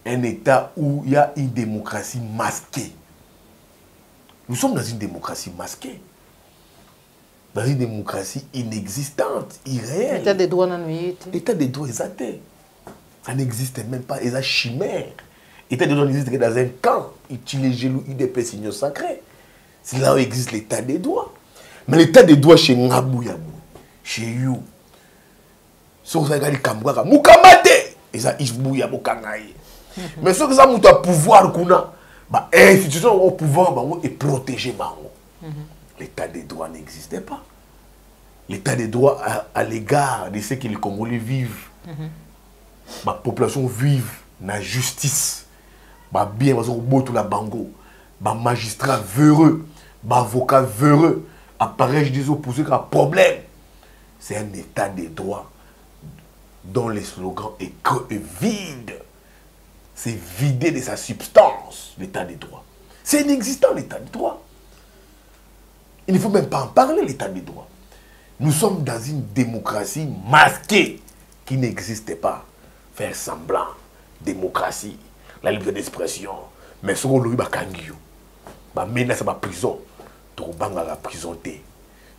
Un état où il y a une démocratie masquée. Nous sommes dans une démocratie masquée. Dans une démocratie inexistante, irréelle. L'état des droits non. L'état des droits est athée. Ça n'existe même pas. Il y a chimère. L'état de droit n'existe que dans un camp. Utilisez l'UDPS Union Sacrée. C'est là où existe l'état des droits. Mais l'état des droits chez Ngabou Yabou, chez You, si vous avez Kambouaka, Moukamate, et ça, Isbou Yabou Kangaye. Mais ce que ça a pouvoir, l'institution au pouvoir est protégée. L'état des droits n'existait pas. L'état des droits à l'égard de ceux que les Congolais vivent. La population vive la justice. Bien, la bango. Magistrat véreux. Avocat véreux. Appareil des opposés qui a problème. C'est un état des droits dont le slogan est vide. C'est vidé de sa substance, l'état des droits. C'est inexistant, l'état des droits. Il ne faut même pas en parler, l'état des droits. Nous sommes dans une démocratie masquée qui n'existait pas. Faire semblant. Démocratie, la liberté d'expression. Mais ce qu'on a eu, c'est menace à prison. Torobanga la prison.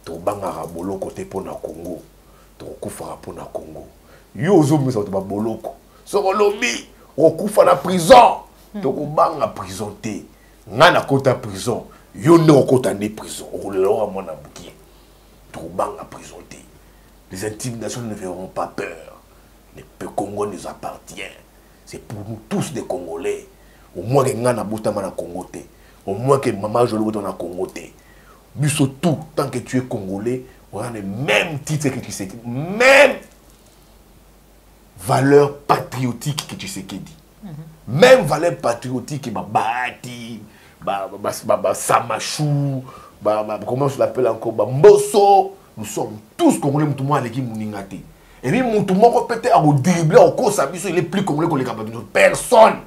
Torobanga la boloko pour le Congo. Torokufara pour le Congo. Yozo me sa boloko. Soko lobi, okufa na prison. Torobanga prison te. Ngana kota prison. Yo ne okota ne prison. Okolelo mona buki. Torobanga prison te. Les intimidations ne feront pas peur. Le Congo nous appartient. C'est pour nous tous des Congolais. Au moins que ngana botama na Congo te. Au moins que maman Jolo botama na Congo te. Mais surtout, tant que tu es Congolais, on a les mêmes titres que tu sais. Même valeur patriotique que tu sais qui dit. Même valeur patriotique que Bahati, Samachou, comment je l'appelle encore, Mbosso. Nous sommes tous Congolais, tout le monde est Mouningate. Et puis, tout le monde peut-être à dribbler au cours, il est plus Congolais que les capables de nous. Personne.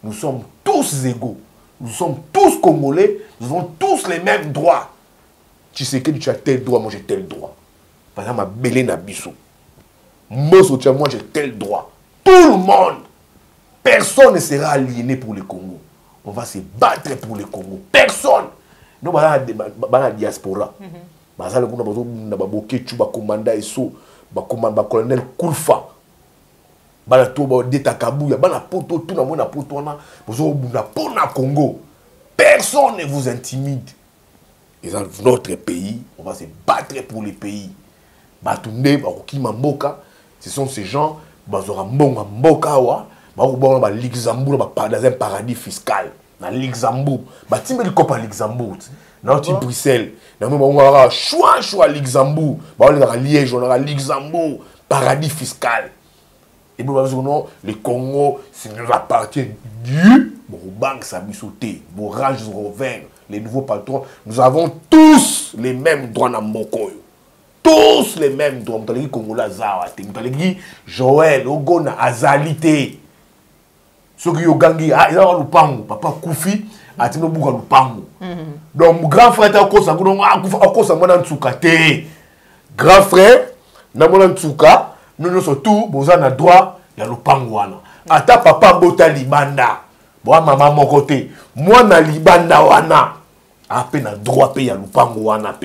Nous sommes tous égaux. Nous sommes tous Congolais. Nous avons tous les mêmes droits. Tu sais que tu as tel droit, moi j'ai tel droit. Par exemple, ma Belé Nabiso. Moi j'ai tel droit. Tout le monde. Personne ne sera aliéné pour le Congo. On va se battre pour le Congo. Personne. Nous, dans la diaspora. Dans le colonel Koulfa. Personne ne vous intimide. Et dans notre pays, on va se battre pour le pays. Ce sont ces gens qui ont dans un paradis fiscal. Dans Luxembourg. Luxembourg. Dans Bruxelles. Dans choix Luxembourg. Dans Liège, on a Luxembourg. Paradis fiscal. Et le Congo, ça nous appartient du Banque Sabisoté, Borage Rover, les nouveaux patrons. Nous avons tous les mêmes droits dans Mokoyo. Tous les mêmes droits. Nous avons Congolais Zawate. Nous avons Joël, Ogona, Azalité. Ceux qui ont gagné, ils ont Lupango. Papa Koufi, Atino Bouga Lupango. Donc, mon grand frère, grand frère, nous sommes tous, nous avons droit, il y a le pangouana. Ata papa bota libanda. Moi, maman, mon côté. Moi, na libanda wana. À peine un droit payer le pangouana.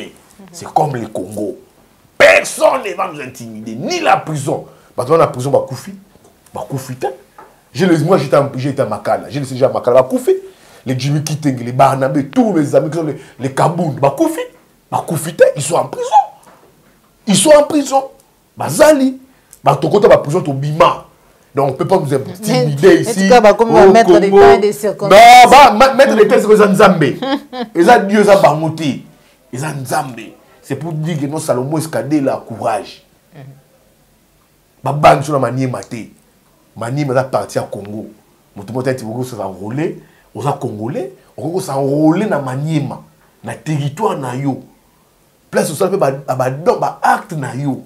C'est comme le Congo. Personne ne va nous intimider, ni la prison. Maintenant, la prison, moi, j'étais à Makala. J'ai déjà à Makala, Koufi. Les Jimmy Kiteng, les Barnabé, tous mes amis qui sont les Kaboun, Koufi, ils sont en prison. Ils sont en prison. Bazali. Batokota va prison au Bima. Donc on ne peut pas nous intimider ici. En tout cas, comment mettre des temps et des circonstances. Non, mettre des temps, c'est que ça Nzambé. Et ça, Dieu, ça va monter. Et ça Nzambé. C'est pour dire que nos Salomon escadé la courage. Baban sur la manière maté. Manière va partir à Congo. Mon tout le monde s'est enrôlé. Aux Congolais, on s'est enrôlé dans Maniema. Dans le territoire na yo. Place où ça peut acte na yo.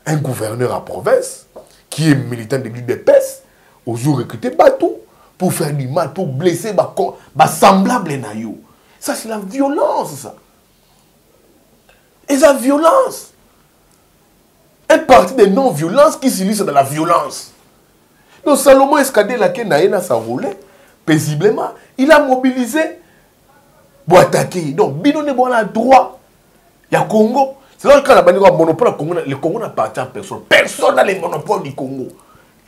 Un gouverneur à province qui est militant de l'UDPS, aux jours recruté Batou pour faire du mal, pour blesser semblable na yo. Ça c'est la violence ça. Et la violence. Un parti de non-violence qui s'illustre dans la violence. Donc Salomon Escadé la Kenaïna s'enrôlait paisiblement. Il a mobilisé pour attaquer. Donc Bino ne bon a droit. Il y a Congo. C'est là quand on a un monopole, le Congo n'appartient à personne. Personne n'a le monopole du Congo.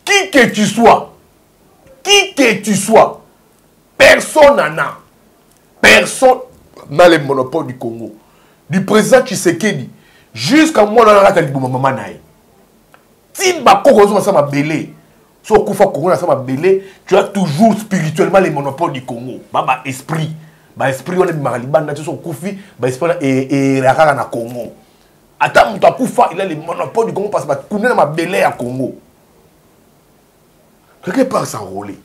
Qui que tu sois, Qui que tu sois, personne n'en a. Personne n'a le monopole du Congo. Du président Tshisekedi jusqu'à moi, on a dit maman naï. Si ma Congo ça m'a belé, so Koufa Congo ça m'a belé, tu as toujours spirituellement le monopole du Congo. Bah esprit, on est Maraliban, na tu so Koufi, bah esprit et la rara na Congo. Attends, mon Koufa, il a le monopole du Congo parce que Kouné m'a belé à Congo. Quelque part s'enrôler,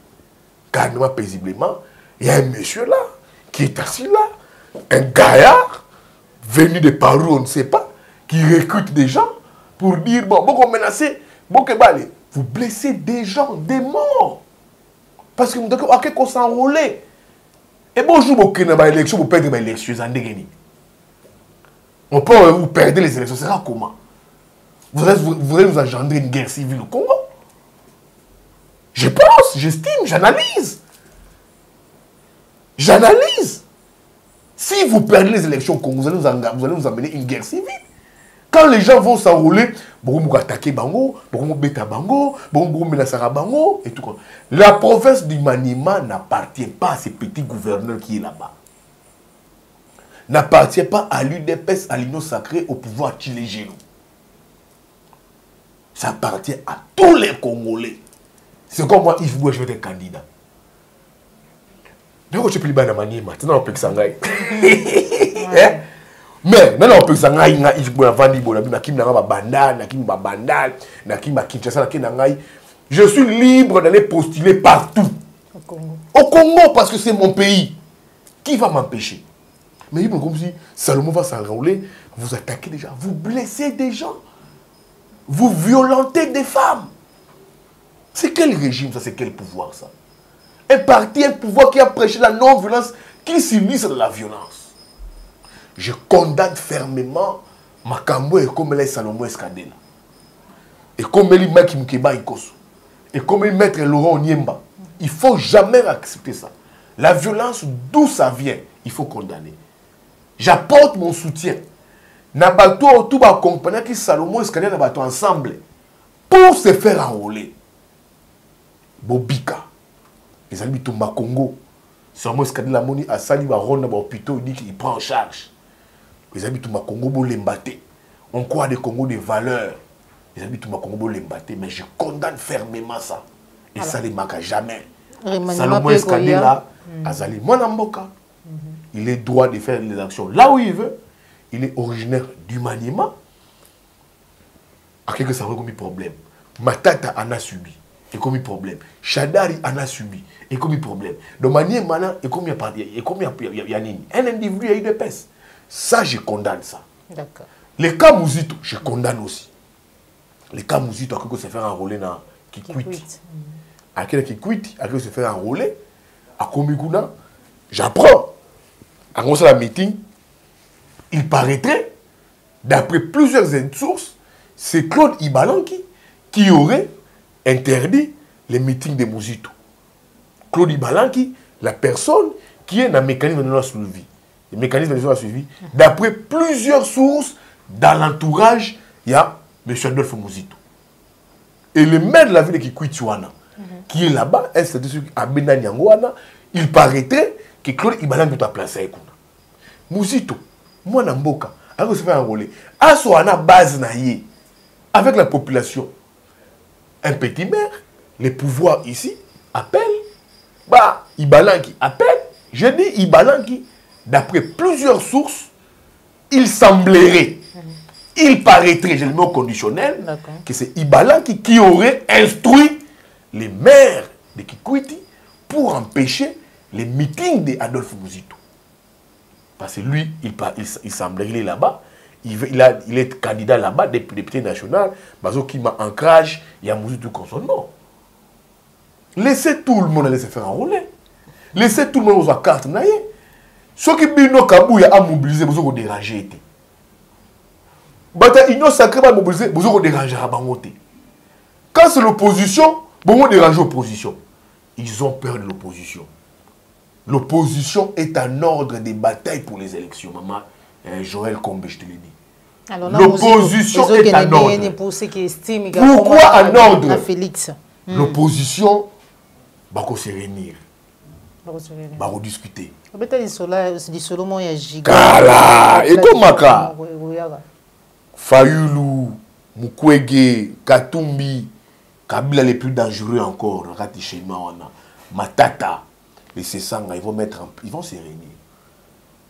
calmement, paisiblement, il y a un monsieur là qui est assis là, un gaillard venu de par où on ne sait pas, qui recrute des gens pour dire, bon, vous menacez, vous blessez des gens, des morts. Parce que vous devez qu'on s'enrôler. Et bonjour, vous perdez l'élection, vous perdez l'élection. On peut vous perdre les élections, c'est ça comment? Vous allez vous engendrer une guerre civile au Congo? Je pense, j'estime, j'analyse. J'analyse. Si vous perdez les élections au Congo, vous allez nous amener une guerre civile. Quand les gens vont s'enrôler, vous attaquer Bango, vous bêta Bango, vous menacer Bango, et tout. La province du Maniema n'appartient pas à ces petits gouverneurs qui est là-bas. N'appartient pas à l'UDPS, à l'Union sacrée, au pouvoir Tchilégélo. Ça appartient à tous les Congolais. C'est comme moi, Yves Boué, je vais être candidat. Donc, je peux pas Maniema, c'est dans le Pexangaï. Mais, non, on peut s'en aller, je suis libre d'aller postuler partout. Au Congo, parce que c'est mon pays. Qui va m'empêcher? Mais comme si Salomon va s'enrôler, vous attaquez des gens, vous blessez des gens, vous violentez des femmes. C'est quel régime ça? C'est quel pouvoir ça? Un parti, un pouvoir qui a prêché la non-violence, qui s'illustre de la violence. Je condamne fermement Makambo et comme les Salomon Escadela. Et comme les Maki Mukeba Ikoso. Et comme les maîtres Laurent Onyemba. Il ne faut jamais accepter ça. La violence, d'où ça vient, il faut condamner. J'apporte mon soutien. Nabato, tout va accompagner qui Salomon Escadela Nabato ensemble. Pour se faire enrôler. Bobika. Les amis de Congo. Salomon Escadela Moni a sali va rendre dans l'hôpital, il dit qu'il prend en charge. Les habitants du Congo l'embatté. On croit des Congo des valeurs. Les habitants du Congo l'embatté, mais je condamne fermement ça. Et alors, ça ne marque jamais. Salomon Escadela, Azali Mwanamboka, il est droit de faire les actions là où il veut. Il est originaire du Maniema. À quelque ça a commis problème. Matata en a subi. Et commis problème. Chadari en a subi. Et commis problème. Donc Maniema, et comme il y a un individu, il y a eu des pèses. Ça, je condamne ça. D'accord. Les cas Mouzito, je condamne aussi. Les cas Mouzito, à quelqu'un se faire enrôler dans Kikwiti. À quelqu'un qui quitte, à quelqu'un se faire enrôler. À Komiguna, j'apprends. À commencer la meeting, il paraîtrait, d'après plusieurs sources, c'est Claude Ibalanki qui aurait interdit les meetings de Mouzito. Claude Ibalanki, la personne qui est dans le mécanisme de la suivi. Le mécanisme de la suivi. D'après plusieurs sources, dans l'entourage, il y a M. Adolphe Mouzito. Et le maire de la ville de Kikwitiwana, qui est là-bas, il paraîtrait que Claude Ibalanki doit placer à Mouzito, moi, Namboka, alors se fait enrôler. À Soana base naïe, avec la population, un petit maire, les pouvoirs ici appellent, bah, Ibalanki appelle, je dis Ibalanki, d'après plusieurs sources, il semblerait, il paraîtrait, j'ai le mot conditionnel, que c'est Ibalanki qui aurait instruit les maires de Kikwiti pour empêcher les meetings d'Adolphe Mouzito. Parce que lui, il semblerait, il est là-bas, il est candidat là-bas, député national, qui m'a ancrage, il y a Mouzito comme son nom. Laissez tout le monde aller se faire enrôler. Laissez tout le monde aux cartes. Ceux qui bino kabouya a mobilisé, vous avez dérangé. Bata Union sacrée va mobiliser, vous avez dérangé à Bangote. Quand c'est l'opposition, vous avez dérangé l'opposition. Ils ont peur de l'opposition. L'opposition est un ordre de bataille pour les élections, maman. Joël Combe, je te l'ai dit. L'opposition est un ordre. Pourquoi un ordre? L'opposition bako se réunir. Bako discuter. C'est du solo ya giga. Kala, et komaka. Fayulu, Mukwege, Katumbi, Kabila les plus dangereux encore, Rati Shema wana, Matata, les Sessanga, ils vont se réunir.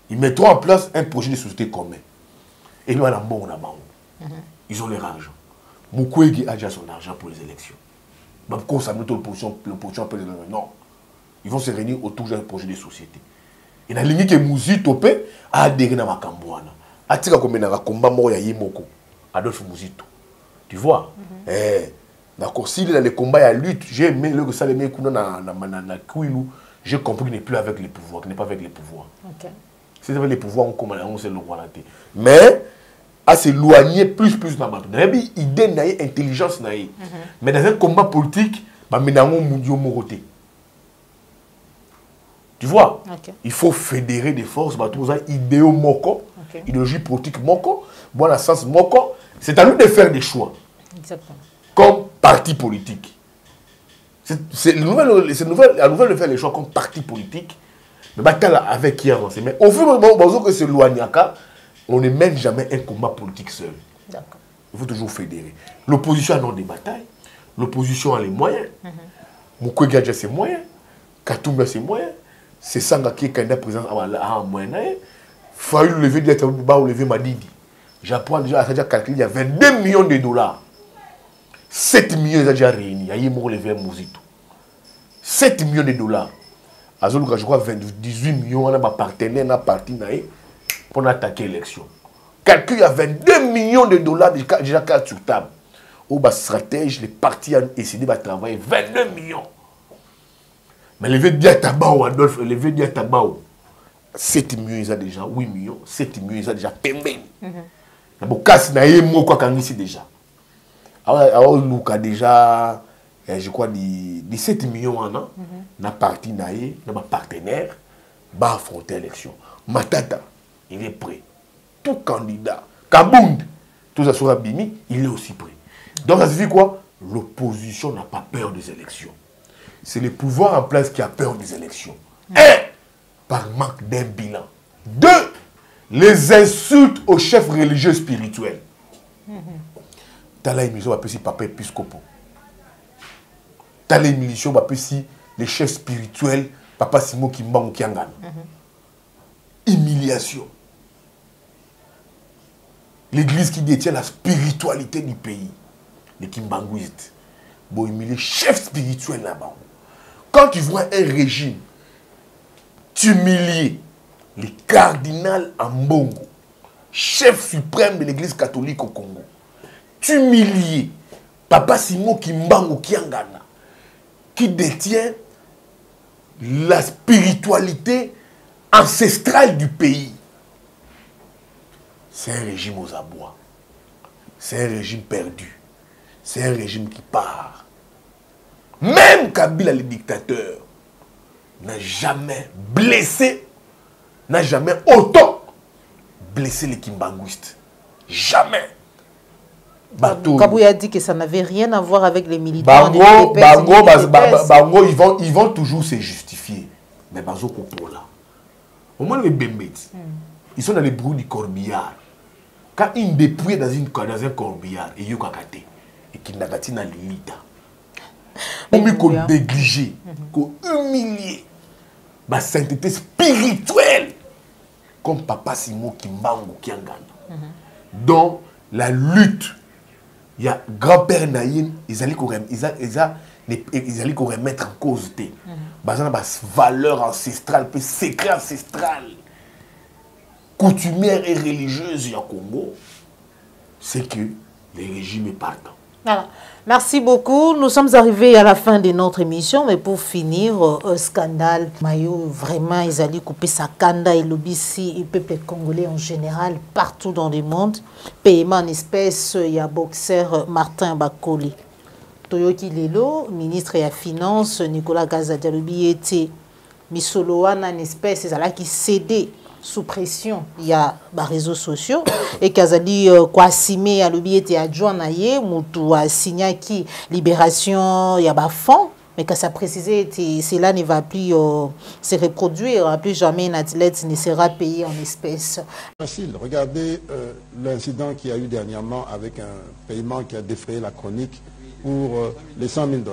Ils mettront en place un projet de société commun. Et nous, ils ont leur argent. Mukwege a déjà son argent pour les élections. Donc, quand ça met l'opposition peut les non. Ils vont se réunir autour d'un projet de société. Et dans l'ligne que Mouzi Topé a adhéré dans Makambouana. Atika comme un combat mort ya Yimoko. Adolphe Mouzito. Tu vois? D'accord. S'il est dans les combats, il y a lutte. J'ai aimé le que ça les met na Kouilou. J'ai compris qu'il n'est plus avec les pouvoirs, qu'il n'est pas avec les pouvoirs. Okay. Si c'est avec les pouvoirs, on sait le voir. Mais à s'éloigner plus dans la bataille. Il y a une idée, une intelligence. Mais dans un combat politique, tu vois, il faut fédérer des forces, idéaux moko, idéologie politique moko, bon sens moko. C'est à nous de faire des choix. Exactement. Comme parti politique. C'est la nouvelle de faire les choix comme parti politique. Mais avec qui avancer. Mais au fur et à mesure que c'est l'Ouaniaka, on ne mène jamais un combat politique seul. Il faut toujours fédérer. L'opposition a non des batailles. L'opposition a les moyens. Mukwege a ses moyens. Katumbi a ses moyens. C'est Sanga qui est candidat président à un moyen. Fallu lever lever Madidi. J'apprends déjà à calculer, il y a 22 millions de dollars. 7 millions déjà réunis. Il y a eu lever Mouzito. 7 millions de dollars. Je crois 18 millions, on a un partenaire, on a parti pour attaquer l'élection. Calcul, il y a 22 millions de dollars déjà sur table. Au bas stratège, les partis ont décidé de travailler 22 millions. Mais le Védia Tabao, Adolphe, le Védia Tabao, 7 millions, ils ont déjà 8 millions, 7 millions, ils ont déjà pembé. Bon, casse na yemo quoi quand ici déjà. Alors Luka déjà je crois 17 millions en an na parti na partenaire va affronter l'élection. Matata, il est prêt. Tout candidat, Kabound, tout ça sera Bimi, il est aussi prêt. Donc ça signifie quoi? L'opposition n'a pas peur des élections. C'est le pouvoir en place qui a peur des élections. 1. Par manque d'un bilan. 2. Les insultes aux chefs religieux spirituels. Dans la émission, on va appeler Papa Episcopo. Dans l'émission, on va appeler les chefs spirituels, Papa Simon Kimbangu Kiangan. Humiliation. L'église qui détient la spiritualité du pays, les Kimbanguistes, bon, humilier chef spirituel là-bas. Quand tu vois un régime humilier le cardinal Ambongo, chef suprême de l'église catholique au Congo, humilier Papa Simon Kimbangu Kiangana, qui détient la spiritualité ancestrale du pays. C'est un régime aux abois. C'est un régime perdu. C'est un régime qui part. Même Kabila, le dictateur, n'a jamais blessé, n'a jamais autant blessé les Kimbanguistes. Jamais. Kabouya a dit que ça n'avait rien à voir avec les militaires. Bango, ils vont toujours se justifier. Mais Bazo Kopola. Au moins les Bembets, ils sont dans les bruits du corbillard. Quand ils dépouillent dans un corbillard, et ils et qu'ils n'ont pas l'élite. On qu'on négligé, qu'on humilié, ma sainteté spirituelle, comme Papa Simon Kimbangu Kiangana. Donc, la lutte, il y a grand-père Naïm, ils allaient remettre en cause des valeurs ancestrales, secrets ancestrales, coutumières et religieuses au Congo, c'est que les régimes partent. Voilà. Merci beaucoup. Nous sommes arrivés à la fin de notre émission, mais pour finir, un scandale. Mayo, vraiment, ils allaient couper sa kanda et l'obissi et le peuple congolais en général, partout dans le monde. Paiement en espèces, il y a boxeur Martin Bakoli. Toyoki Lelo, ministre de la Finance, Nicolas Gazadialobi était Misoloana en espèces, c'est là qui cédait sous pression, il y a des réseaux sociaux et Kazali Kwasime a l'objet était adjoint naie mutu a signé qui libération il y a ba fonds Mais qu'à ça préciser, cela ne va plus se reproduire. Plus jamais un athlète ne sera payé en espèces. Facile. Regardez l'incident qu'il y a eu dernièrement avec un paiement qui a défrayé la chronique pour les 100 000 $.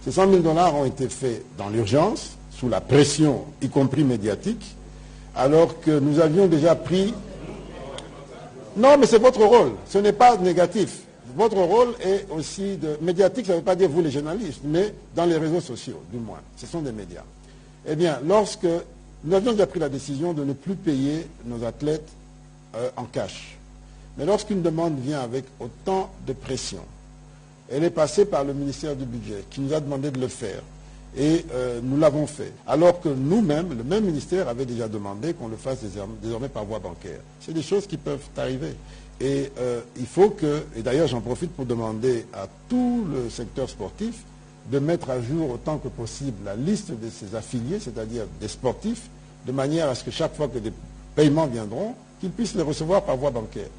Ces 100 000 $ ont été faits dans l'urgence, sous la pression, y compris médiatique, alors que nous avions déjà pris... Non, mais c'est votre rôle. Ce n'est pas négatif. Votre rôle est aussi de... Médiatique, ça ne veut pas dire vous les journalistes, mais dans les réseaux sociaux, du moins. Ce sont des médias. Eh bien, lorsque nous avions déjà pris la décision de ne plus payer nos athlètes en cash. Mais lorsqu'une demande vient avec autant de pression, elle est passée par le ministère du Budget, qui nous a demandé de le faire. Et nous l'avons fait. Alors que nous-mêmes, le même ministère avait déjà demandé qu'on le fasse désormais par voie bancaire. C'est des choses qui peuvent arriver. Et il faut que, et d'ailleurs j'en profite pour demander à tout le secteur sportif de mettre à jour autant que possible la liste de ses affiliés, c'est-à-dire des sportifs, de manière à ce que chaque fois que des paiements viendront, qu'ils puissent les recevoir par voie bancaire.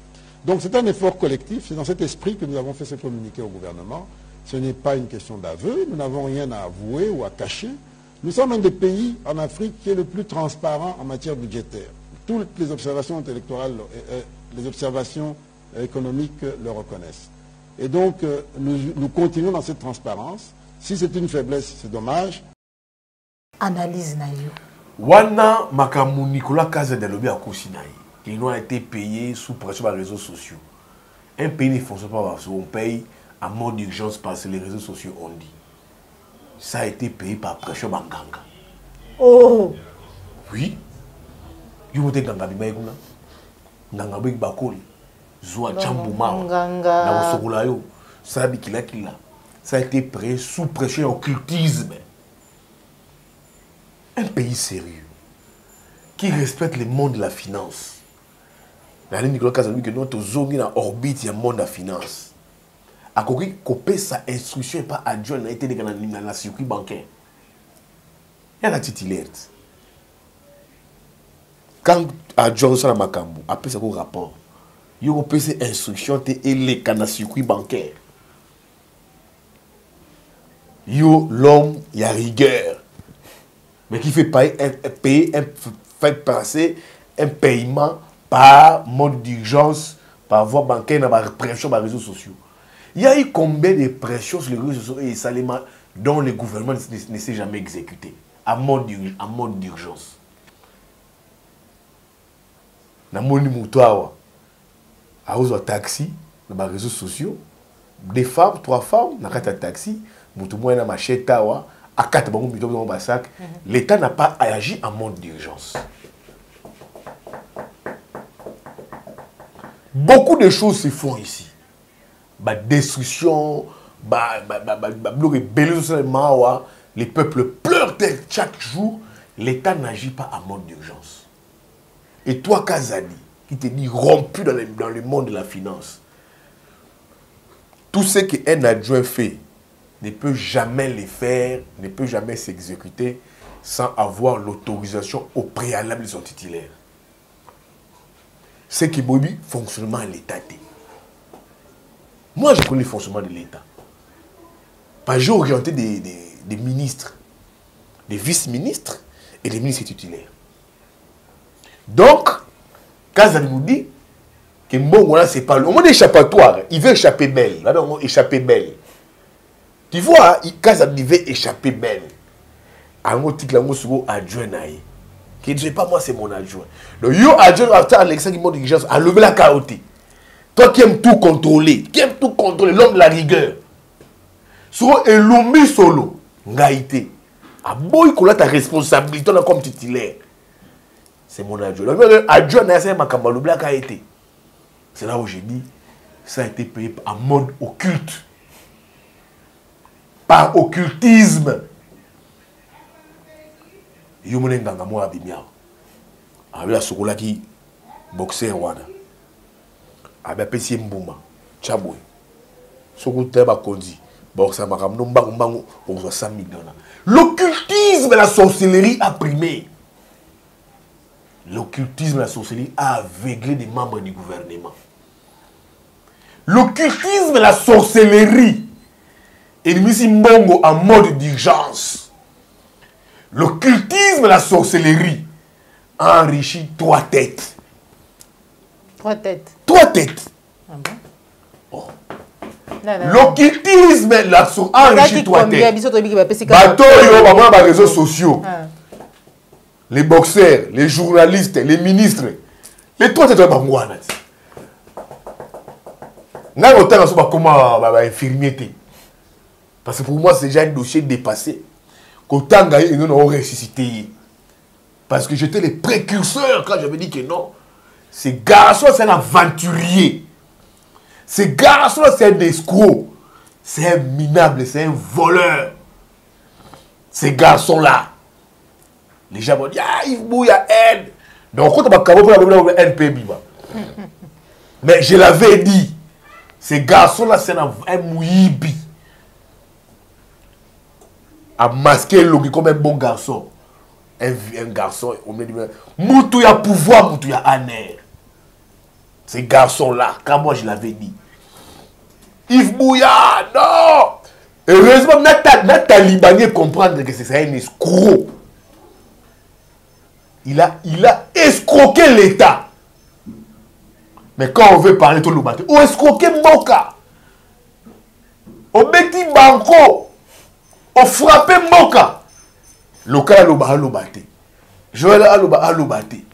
Donc c'est un effort collectif, c'est dans cet esprit que nous avons fait ce communiqué au gouvernement. Ce n'est pas une question d'aveu, nous n'avons rien à avouer ou à cacher. Nous sommes un des pays en Afrique qui est le plus transparent en matière budgétaire. Toutes les observations électorales, les observations économiques le reconnaissent. Et donc, nous continuons dans cette transparence. Si c'est une faiblesse, c'est dommage. Analyse Nayo. Wana Makamu Nicolas Kazadelobi à Kousinaï, qui ont été payés sous pression par les réseaux sociaux. Un pays ne fonctionne pas parce qu'on paye en mode d'urgence parce que les réseaux sociaux ont dit. Ça a été payé par pression Banganga. Oh! Oui. Vous voyez Ganga Bimaïkouna. Ganga Big Bakoli. Zoua Chambouma. Ganga. Naosokolayo. Ça a été payé sous pression occultisme. Un pays sérieux qui respecte le monde de la finance. Nicolas Kazadelobi que notre zone est en orbite, il y a le monde de la finance. A copier sa instruction et pas adjoint a été dans la circuit bancaire. Il y a la titulaire. Quand adjoint ça dans Makambu, après ça rapport, il y a copier ses instructions et les dans le circuit bancaire. Yo l'homme, il y a rigueur. Mais qui fait passer un paiement par mode d'urgence, par voie bancaire, dans la pression par les réseaux sociaux. Il y a eu combien de pressions sur les réseaux sociaux et salement dont le gouvernement ne s'est jamais exécuté en mode d'urgence. Dans mon moutoir, à un taxi, dans les réseaux sociaux, des femmes, 3 femmes, dans un taxi, dans ma chetawa, à 4 banques dans mon sac, l'État n'a pas agi en mode d'urgence. Beaucoup de choses se font ici. Destruction, les peuples pleurent chaque jour, l'État n'agit pas en mode d'urgence. Et toi, Kazadi, qui te dit rompu dans le monde de la finance, tout ce qu'un adjoint fait ne peut jamais le faire, ne peut jamais s'exécuter sans avoir l'autorisation au préalable de son titulaire. C'est qui Bobby, fonctionnement à l'État. Moi, je connais le fonctionnement de l'État. J'ai orienté des ministres, des vice-ministres et des ministres titulaires. Donc, Kazadi nous dit que bon, voilà, c'est pas le monde échappatoire. Il veut échapper belle. Là, on échapper belle. Tu vois, Kazadi veut échapper belle. À mon titre, là, moi, je suis adjoint. Qui ne dit pas moi, c'est mon adjoint. Donc, yo, adjoint, after Alexandre qui monte d'urgence, a levé la carotte. Toi qui aimes tout contrôler, l'homme de la rigueur. Souvent, Elumi solo, ngaïté. A boy, qu'on a ta responsabilité comme titulaire. C'est mon adjoint. Adjoint, c'est là où j'ai dit, ça a été payé en mode occulte. Par occultisme. Yo mone nganga mo abimia. Avec sokola qui boxer wana. Avec pesi mbuma. Chabwe. Sokola ba kondi. Boxer makam no mbangu on soit 100 000 $. L'occultisme et la sorcellerie a primé. L'occultisme et la sorcellerie a aveuglé des membres du gouvernement. L'occultisme et la sorcellerie Il mis Mbongo en mode d'urgence. L'occultisme et la sorcellerie enrichit 3 têtes. 3 têtes. 3 têtes. Ah bon? Oh. L'occultisme et la sorcellerie enrichit 3 têtes. Bateau, les réseaux sociaux. Les boxeurs, les journalistes, les ministres. Les 3 têtes sont comment infirmier. Parce que pour moi, c'est déjà un dossier dépassé. Quand ils ont ressuscité. Parce que j'étais le précurseur quand j'avais dit que non. Ce garçon, c'est un aventurier. Ce garçon, c'est un escroc. C'est un minable, c'est un voleur. Ces garçons-là. Les gens m'ont dit, ah, il y a haine. Donc, quand on va NPB. Mais je l'avais dit. Ces garçons-là, c'est un mouibi. A masqué l'homme comme un bon garçon. Un garçon, on me dit, Moutou a pouvoir, Moutou a aner. Ces garçons-là, quand moi je l'avais dit. Yves Bouya, non! Heureusement, notre Libanais comprendre que c'est un escroc. Il a escroqué l'État. Mais quand on veut parler de l'Obaté, on escroqué Moka. On bêti Banco. On frappé Moka. Le cas à l'Obaté. Joël à l'Obaté.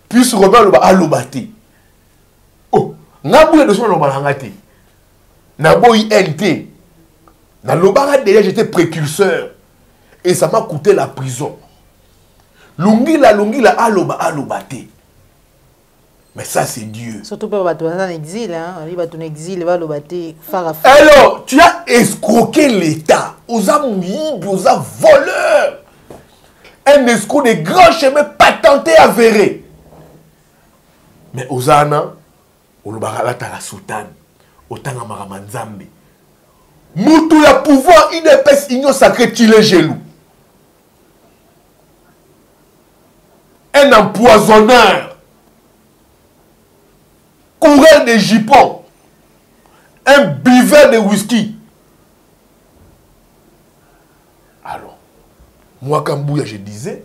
Puis Robert à l'Obaté. Oh, Naboué de son Lobalangate. Naboui NT. Dans l'Obara, déjà, j'étais précurseur. Et ça m'a coûté la prison. Lungila, à l'Obaté. Mais ça, c'est Dieu. Surtout pour en exil, hein. Il va ton exil, il va l'Obaté. Alors, tu as escroqué l'État. Aux amours, aux voleurs. Un escroc de grands chemins patentés, avérés. Mais aux Ana, au Lobaralata la Soutane, au Tangamaramanzambe. Moutou a pouvoir, une épaisse union sacrée, tu les jaloux. Un empoisonneur. Coureur de jupons. Un buveur de whisky. Alors, moi quand Bouya, je disais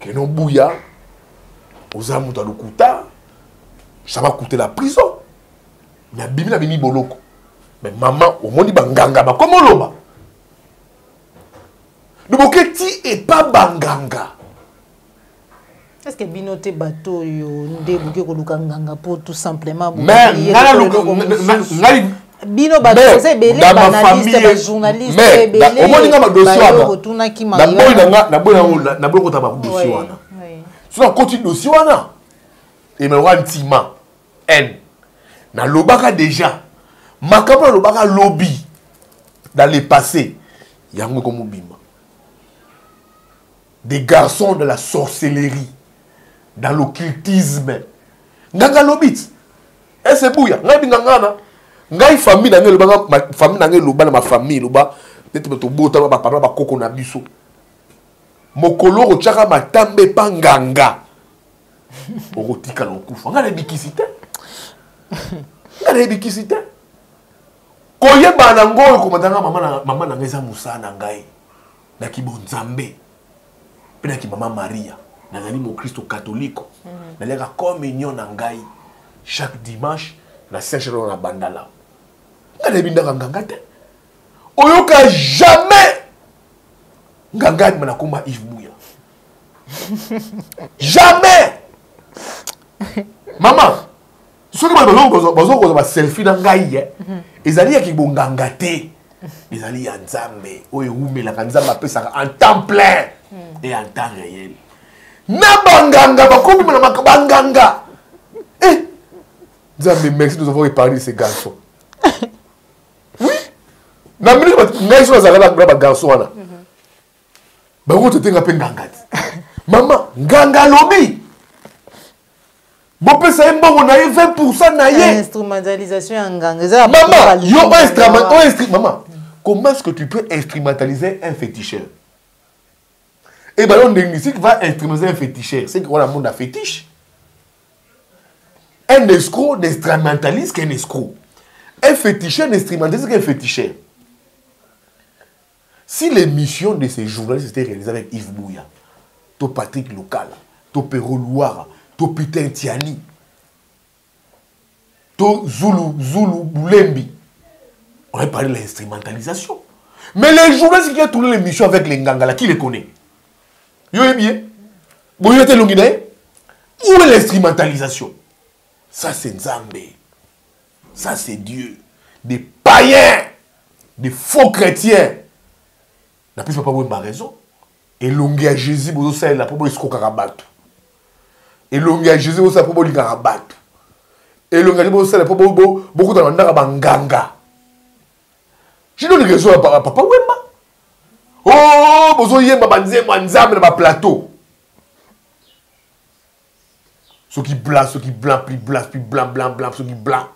que non Bouya, aux amours dans le Kouta, ça va coûter la prison. Mais Bibi n'a mis boloko. Mais maman, au monde banganga, comment l'oba? Le boketi est pas banganga. Est-ce que Binote bateau yo ndé kolukanganga pour tout simplement mais Bino bateau c'est belé banaliste les journalistes c'est belé au moins nga dossier wana na boy ko taba dossier wana so continue dossier wana et me wantima n na lobaka déjà makamba lobaka lobby dans le passé yango comme bimba des garçons de la sorcellerie dans l'occultisme. Nganga lobit. Et c'est bouya. Ngai ngangana. Ngai famille na ngai ma famille na ngai loba na ma famille loba. Nete to bota ba papa ba koko na biso. Mokolo ro chaka matambe panganga. Orotika lokufa. Ngale bikisite. Ngale bikisite. Koye bana ngoyo ko matanga mama na ngai za musana ngai. Na kibonzambe. Pena ki mama Maria. Nazali mon Christ catholique. Nalega communion nangai chaque dimanche na Saint-Jean na bandala. Ngale binda nganga te. Oyoka jamais nganga mana komba Yves Bouya. Jamais. Maman, soki bazo ba selfie nangai ezali ya kibonganga te. Ezali ya Nzambe oyo umela kanzamba pesa en temps plein et en temps réel. Na banganga bakomi na makabanganga. Eh, Nzambe, merci, nous avons épargné ces garçons. Oui. Na mini ngai so zala ba garçon wana. Ba ko te nga pe ngangati. Maman, nganga lobi. Bon pesa mbongo na 20% na ye. Instrumentalisation en nganga. Maman, maman, comment est-ce que tu peux instrumentaliser un féticheur? Et bien, on va instrumentaliser un féticheur. C'est qu'on a un monde à fétiche. Un escroc n'instrumentalise qu'un escroc. Un féticheur instrumentaliste, c'est qu'un féticheur. Si l'émission de ces journalistes était réalisée avec Yves Bouya, to Patrick Local, to Perro Louara, to Peter Tiani, to Zulu Boulembi, on aurait parlé de l'instrumentalisation. Mais les journalistes qui ont tourné l'émission avec les Ngangala, qui les connaît? Yo est bien. Bon, yo était Longine. Où est l'instrumentalisation? Ça, c'est Nzambe. Ça, c'est Dieu. Des païens, des faux chrétiens. La plus, pas avoir raison. Et l'ongi à Jésus, vous savez, la probo est Karabat. Et l'ongi à Jésus, vous savez, la probo est Karabat. Et l'ongi à Jésus, vous savez, la probo beaucoup de Nganga. Je donne raison à Papa Wemba. Oh, vous avez un plateau. Ceux qui blanc, ceux qui blanc, plus blanc, plus blanc, blanc, blanc, ceux qui blanc.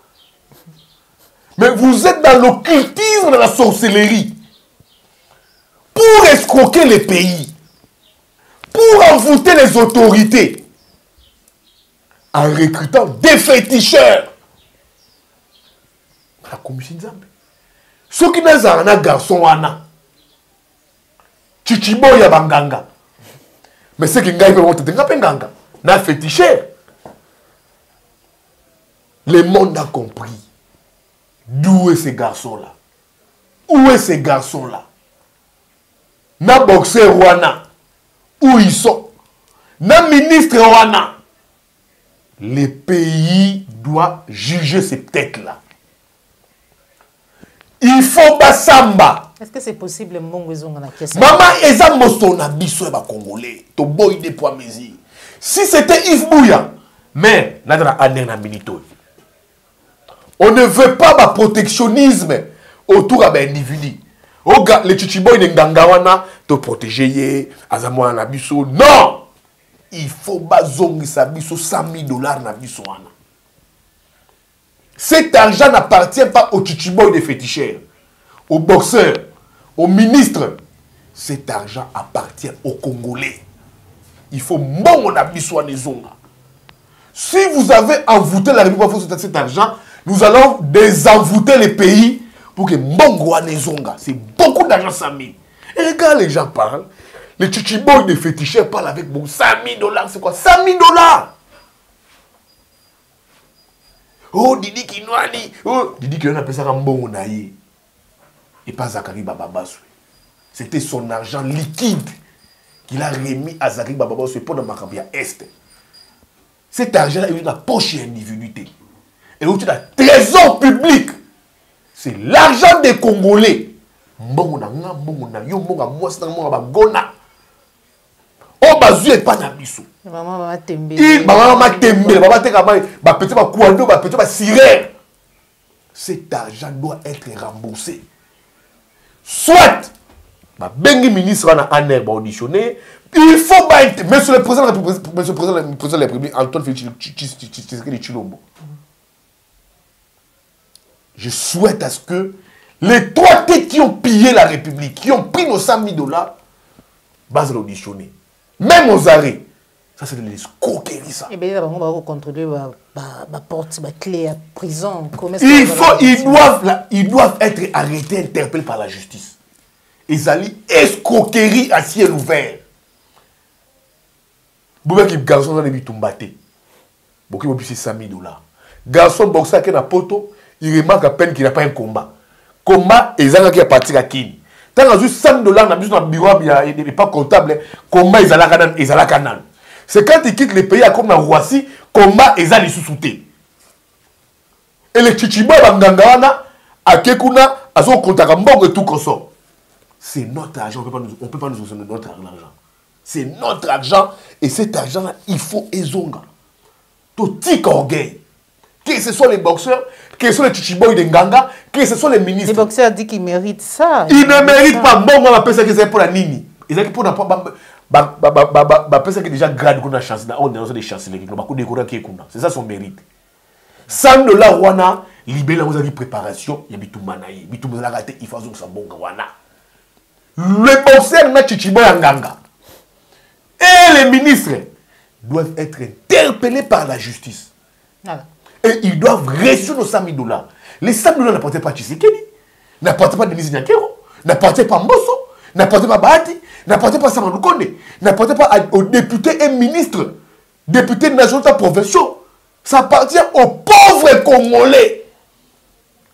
Mais vous êtes dans l'occultisme de la sorcellerie. Pour escroquer les pays. Pour envoûter les autorités. En recrutant des féticheurs. La commission Nzambe. Ceux qui n'ont pas un garçon wana. Chichiboya banganga. Mais ceux qui n'ont pas nganga. N'a féticheur. Le monde a compris. D'où est ce garçon-là? Où est ce garçon-là? Na boxeur wana. Où ils sont? Na ministre wana. Le pays doit juger ces têtes-là. Il faut basamba. Est-ce que c'est possible Mbongo Zonga na question? Maman eza mosto na biso ba congolais. To boy des poids mesures. Si c'était Yves Bouya, mais là dans la année na milito. On ne veut pas le protectionnisme autour d'un individu. Les chichiboy de Ngangawana te protéger, Azamoa na biso. Non! Il faut bazongi sa biso $100,000 na biso wana. Cet argent n'appartient pas aux chichiboy des féticheurs, aux boxeurs, aux ministres. Cet argent appartient aux Congolais. Il faut mbongo na biso wana zonga. Si vous avez envoûté la République pour cet argent, nous allons désenvoûter les pays pour que Mbongo Anezonga. C'est beaucoup d'argent, 100 000. Et regarde, les gens parlent. Les chichiboy des féticheurs parlent avec bon $100,000. C'est quoi? $100,000. Oh, Didi Kinwani. Oh, Didi Kinwani appelle ça Mbongo Naye. Et pas Zakari Bababaswe. C'était son argent liquide qu'il a remis à Zakari Bababaswe pour le Makabia Est. Cet argent-là est dans la poche individualité. Et où tu as trésor public, c'est l'argent des Congolais. Mbongo na yo mbongo mwasi na mbongo bagona. O bazu et pas na biso. Maman tembe. Maman tembe, maman te kama ba petit ba kuando, ba petit ba sirène. Cet argent doit être remboursé. Soit ba bengi ministre na aner ba auditionner, il faut ba monsieur le président de la République Antoine Félix Tshisekedi Tshilombo. Je souhaite à ce que les trois têtes qui ont pillé la République, qui ont pris nos $100,000, base l'auditionner. Même aux arrêts. Ça, c'est de l'escroquerie, ça. Et bien, on va contrôler la porte, la clé à prison. Ils doivent être arrêtés, interpellés par la justice. Ils allaient escroquerie à ciel ouvert. Boubek qui garçon dans les bitumbate. Beaucoup ont payé $100,000. Garçon boxeur qui est dans poto. Il remarque à peine qu'il n'a pas un combat. Combat, ils ont qui parti à Kini. Tant que $100 dans le bureau, il n'est pas comptable. Combat, ils ont la canal. C'est quand ils quittent les pays comme la Roissy, combat, ils ont les sous-soutés. Et les chichiboy, Bangangawana, à Kekuna, à son contact, et tout comme ça. C'est notre argent, on ne peut pas nous donner notre argent. C'est notre argent, et cet argent-là, il faut ezonga. Tout tic orgueil. Que ce soit les boxeurs, que ce soit les chichiboy de Nganga, que ce soit les ministres. Les boxeurs disent qu'ils méritent ça. Ils ne méritent pas. Bon, on va appeler ça que c'est pour la Nini. Ils ont pour la personne qui est déjà grade qu'on a chance. On a des chances. C'est ça son mérite. $100 wana, libéré vous avez préparation, il y a bitou manaï, bitou vous avez raté, il faut que ça bon wana. Le boxeur na chichiboy Nganga. Et les ministres doivent être interpellés par la justice. Voilà. Et ils doivent reçu nos 100 000 $. Les 100 000 $ n'apportaient pas Tshisekedi, n'apportaient pas Denis Nyakero, n'apportaient pas Mbosso, n'apportaient pas Bahati, n'apportaient pas Sama Lukonde, n'apportaient pas aux députés et ministres, députés nationaux provinciaux. Ça appartient aux pauvres Congolais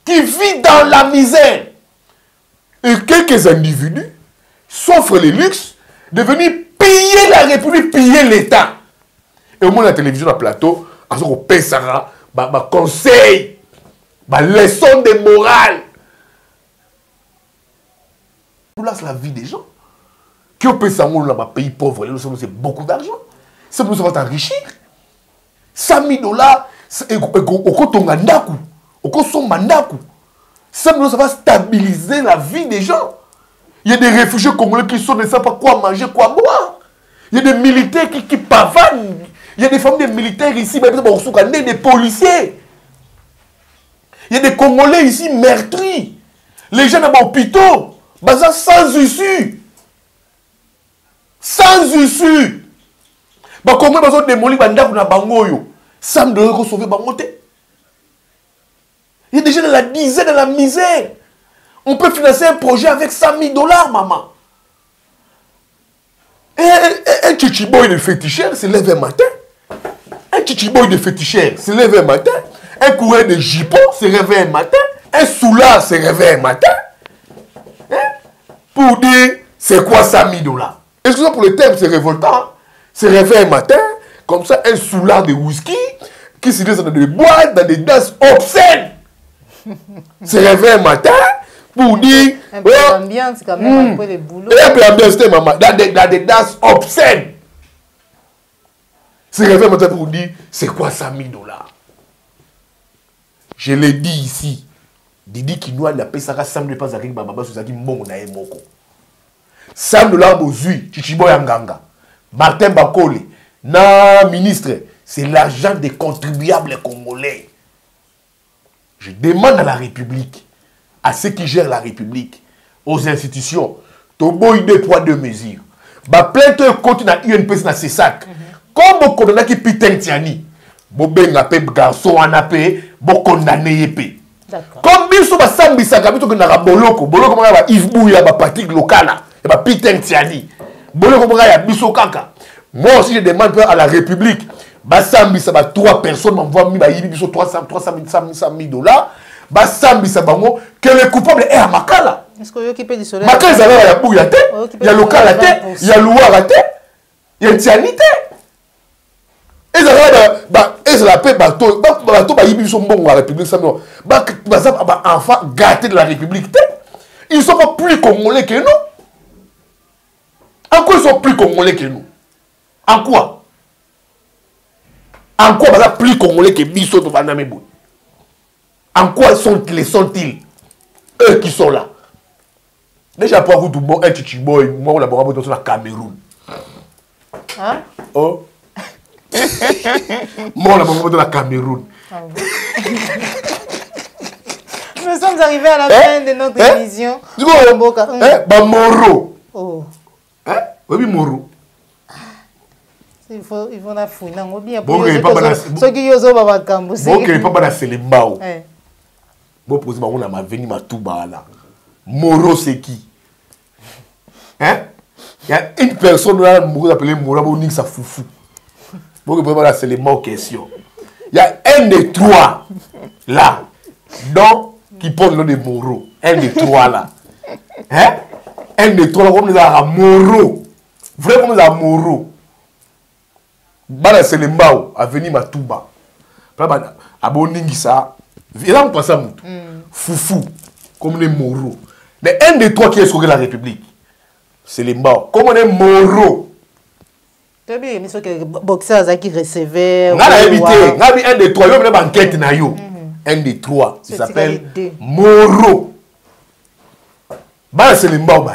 qui vivent dans la misère. Et quelques individus s'offrent les luxes de venir piller la République, piller l'État. Et au moins la télévision, le plateau, à ce qu'on paie ça, conseil, leçon de morale. Là, c'est la vie des gens. Qui ont payé ça dans un pays pauvre, c'est beaucoup d'argent. Ça nous va t'enrichir. 100 000 $, ça va stabiliser la vie des gens. Il y a des réfugiés congolais qui sont ne savent pas quoi manger, quoi boire. Il y a des militaires qui pavanent. Il y a des familles de militaires ici, des policiers. Il y a des Congolais ici meurtris. Les gens dans l'hôpital, sans issue. Sans issue. Les Congolais ont démoli les gens. Sam de sauver Bangote. Il y a des gens dans la disette, dans la misère. On peut financer un projet avec 100 000 $, maman. Un chichiboy de féticheur se lève un matin. Un chichiboy de féticheur se lève un matin. Un coureur de jipon se réveille un matin. Un soulard se réveille un matin. Pour dire, c'est quoi 100 000 $? Excusez-moi pour le terme, c'est révoltant. Se réveille un matin, comme ça, un soulard de whisky qui se laisse dans des boîtes, dans des danses obscènes. Se réveille un matin pour dire. Un peu d'ambiance quand même, un peu de boulot. Un peu d'ambiance, maman, dans des danses obscènes. Se réveille un matin pour dire, c'est quoi 100 000 $? Je l'ai dit ici. Didi Kinoa n'a pas ça, Sam ne pas avec Baba Souzaki Mbongo na Moko. Sam de l'Ambozui, Chichibo Yanganga, Martin Bakole, na ministre, c'est l'argent des contribuables congolais. Je demande à la République, à ceux qui gèrent la République, aux institutions, Toboy 2 poids 2 mesures. Ba plainte continue à UNPC na CESAC. Comme on condamne qui Peter Tiani, Bobenga pe garçon anapé, bo condamné yepé. Comme biso ba sambisa kabito na boloko, boloko mo ba Yves Bouya ba Patrick Lokala, et ba Peter Tiani. Boloko mo ya biso kaka. Moi aussi je demande à la République, ba sambisa ba 3 personnes m'envoient mi ba yibi biso 300 000 $. Ba sambisa bango que le coupable est à Makala. Est-ce que vous peut du soleil? Makala il y a Bouya te, il y a Lokala te, il y a Louara te, il y a Tiani te. Et ça la paix bateau ba yibi son bon la République ça non ba enfants gâtés de la République. Ils sont pas plus congolais que nous. En quoi ils sont plus congolais que nous? En quoi? En quoi ils plus congolais que biso to banamebo? En quoi sont-ils eux qui sont là? Déjà pour vous tout bon un chichiboy moi on labora dans la Cameroun. Hein? Oh. Moi, on a beaucoup de la Cameroun. Nous sommes arrivés à la fin de notre émission. Moro. Oh. Oui, Moro. Il faut la fouille. Non, bien. Bon, il n'y a pas de Selembao. Bon, pour on a ma veni ma touba là. Moro, c'est qui? Hein? Il y a une personne là, on appelle Moro, on dit ça foufou. Bon, c'est les mots questions. Il y a un des 3 là, donc, qui porte le nom de Moro. Un des 3 là. Hein? Un des 3 là, comme nous avons Moro. Vraiment, nous avons Moro. Bala c'est les mots, à venir ma touba. Aboningi ça. Il a un passage foufou, comme les Moro. Mais un des 3 qui est sur la République, c'est les mots. Comme on est Moro. Tu bien, mais ce que boxeur qui recevait. On a invité, on a vu un des 3, il y a une enquête. Un des 3, il s'appelle Moro. Bala c'est les Mao,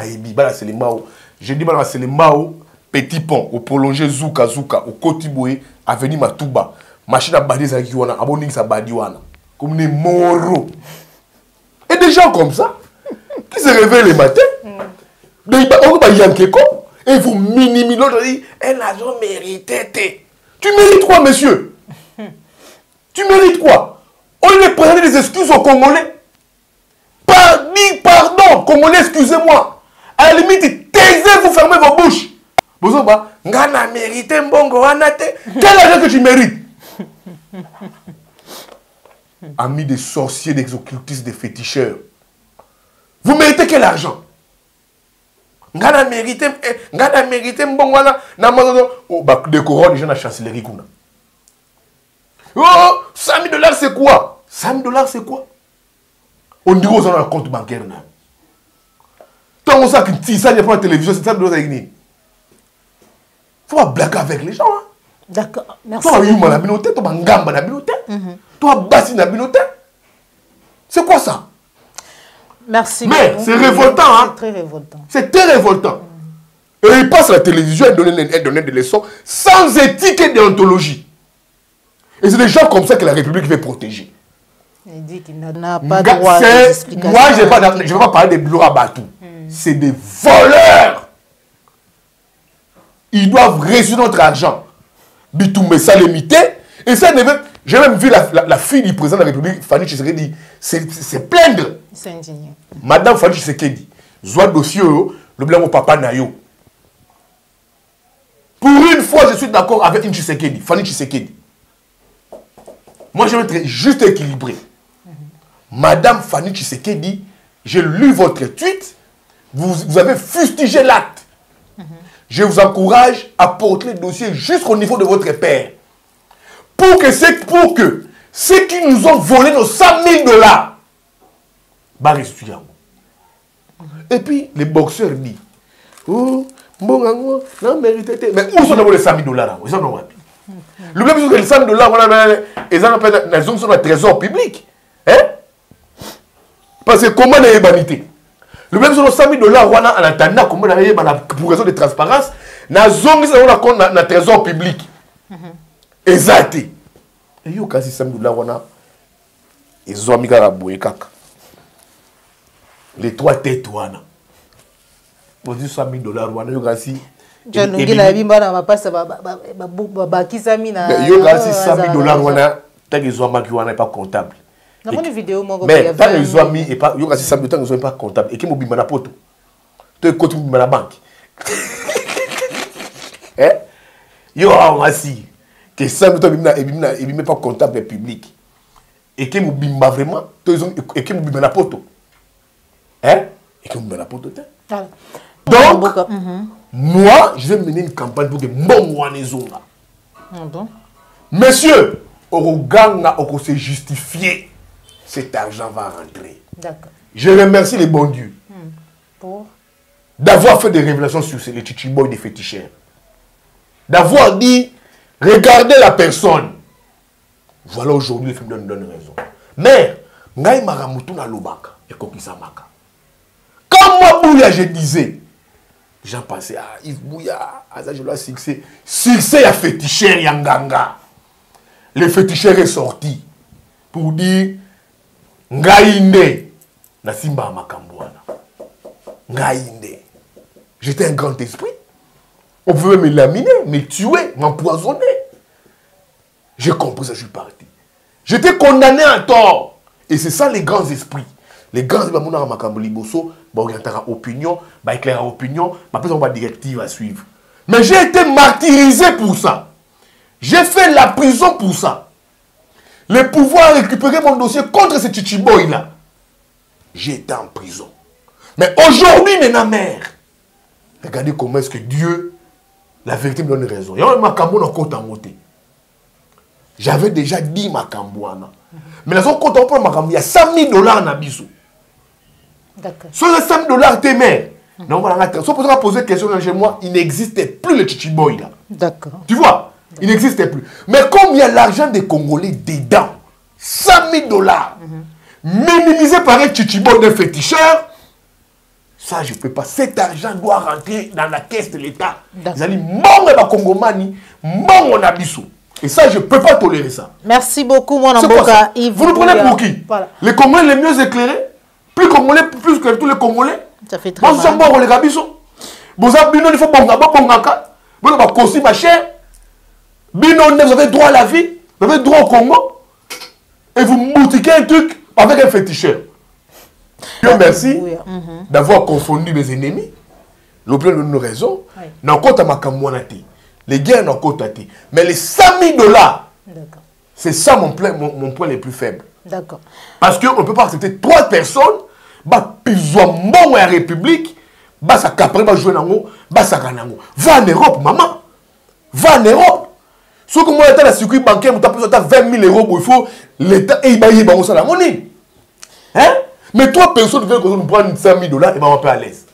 je dis Bala c'est les Mao, Petit Pont, au prolongé Zouka, au Kotiboué, avenue Matouba. Machine à badi ça qui wana, aboning sa badi wana. Comme les Moro. Et des gens comme ça, qui se réveillent le matin, on va y enquêter. Et vous minimiser, l'autre dit, un agent mérité. Tu mérites quoi, monsieur? Tu mérites quoi? On lui présenter des excuses aux Congolais. Pardon, Congolais, excusez-moi. À la limite, taisez-vous, fermez vos bouches. Bozoba, ngana mérité mbongo wanate. Quel argent que tu mérites? Amis des sorciers, des occultistes, des féticheurs. Vous méritez quel argent? Ngana mérité mbongo wana na mazono. Oh, bah, des couronnes, j'ai la chancellerie kuna. Oh, 100 000 $ c'est quoi? 100 000 $ c'est quoi? On dirait aux gens un compte bancaire. Tant qu'on sait que ça n'est pas la télévision, c'est ça que il faut pas blaguer avec les gens. Hein. D'accord, merci. Toi, tu as la binote, toi, tu as la binote, toi, bassin la binote. C'est quoi ça? Merci. Mais c'est révoltant. Hein? C'est très révoltant. C'est très révoltant. Et il passe à la télévision et donne des leçons sans éthique et déontologie. Et c'est des gens comme ça que la République veut protéger. Il dit qu'il n'a pas droit à des explications. Moi, je ne vais pas parler des bureaux à Batou. C'est des voleurs. Ils doivent résoudre notre argent. Bitoumé, ça limité. Et ça, j'ai même vu la fille du président de la République, Fanny Tshisekedi, c'est plaindre. C'est indigné. Madame Fanny Tshisekedi, Zoua dossier, le blanc au papa Nayo. Pour une fois, je suis d'accord avec une Tshisekedi, Fanny Tshisekedi. Moi, je vais être juste équilibré. Madame Fanny Tshisekedi, j'ai lu votre tweet, vous avez fustigé l'acte. Je vous encourage à porter le dossier jusqu'au niveau de votre père. Pour que ceux qui nous ont volé nos 100 000 $, bah, restituer. Et puis, les boxeurs disent, oh, bon, non, mérité. Mais où sont les 100 000 $? Ils sont où? Le même chose que les 100 000 $, ils sont dans le trésor public. Hein? Parce que comment on a humanité? Le même chose que 100 000 $, en attendant, comment on a pour raison de transparence, dans le trésor public. Exact. Et il y a 100 000 $, ils ont mis à la bouée kaka. Les trois têtes, on dit 100 000 $, il y a aussi. Janungi na bimba na mapasa bakisa mina. Il y a aussi 100 000 $, tant qu'ils ont marqué, on n'est pas comptable. Dans une vidéo, mais tant qu'ils ont mis, il y a aussi 100 000 $, tant qu'ils sont pas comptables. Et qui m'a bimba na poto. Tu es contre la banque. Hein? Il y a aussi que 100 000 $, il n'est pas comptable public. Et qui m'a bimba vraiment, et qui m'a bimba na poto. Hein? Et qui m'a bimba na poto. Donc, moi, je vais mener une campagne pour que Mbongwanezonga. Monsieur, Oroganga, on se justifier. Cet argent va rentrer. D'accord. Je remercie les bons dieux d'avoir fait des révélations sur les chichiboy des féticheurs. D'avoir dit, regardez la personne. Voilà aujourd'hui, les films donnent raison. Mais, Ngaï Maramutu na Lubaka et Kokisamaka. Quand moi, Bouya, je disais, j'en pensais à Yves Bouya, à ça je dois succès. Succès à féticheur Yanganga. Le féticheur est sorti pour dire Ngaïnde na Simba Makambouana. Ngaïnde. J'étais un grand esprit. On pouvait me laminer, me tuer, m'empoisonner. J'ai compris ça, je suis parti. J'étais condamné à tort. Et c'est ça les grands esprits. Les grands esprits, orientera opinion, éclairera opinion, on va directive à suivre. Mais j'ai été martyrisé pour ça. J'ai fait la prison pour ça. Le pouvoir récupérer mon dossier contre ce chichiboy-là. J'ai été en prison. Mais aujourd'hui, maintenant, mère, regardez comment est-ce que Dieu, la vérité me donne raison. J'avais déjà dit Makambouana. Mais dans son compte, on prend Makambouana, il y a 100 000 $ en abisso. D'accord. Sur les 100 000 $, t'es mère. Non, voilà, si on peut poser une question chez moi, il n'existait plus le chichiboy là. D'accord. Tu vois? Il n'existait plus. Mais comme il y a l'argent des Congolais dedans, 100 000 $, minimisé par un chichiboy d'un féticheur, ça je ne peux pas. Cet argent doit rentrer dans la caisse de l'État. Vous allez monter Congomani, monter Abisso. Et ça, je ne peux pas tolérer ça. Merci beaucoup, mon Amboka. Vous nous prenez pour qui? Voilà. Les Congolais les mieux éclairés? Plus Congolais, plus que tous les Congolais? Ça fait très mal. Vous avez les Abisso. Vous avez il faut vous avez costume ma chère. Bino, vous avez droit à la vie. Vous avez droit au Congo. et vous boutiquez un truc avec un féticheur. Dieu merci d'avoir confondu mes ennemis. Le plan de nos raisons. N'a pas makamouanati. Les guerres n'ont pas été. Mais les 100 000 $, c'est ça mon point le plus faible. D'accord. Parce qu'on ne peut pas accepter 3 personnes, bah, ils ont bon la République, bah, ça capre, bah, jouer nango, bah, ça ganango. Va en Europe, maman. Va en Europe. Ce que moi, dans le circuit bancaire, tu as 20 000 €, il faut l'État, et il va y avoir ça la monnaie. Hein? Mais 3 personnes veulent nous prendre 100 000 $, et ben, on peut à l'aise.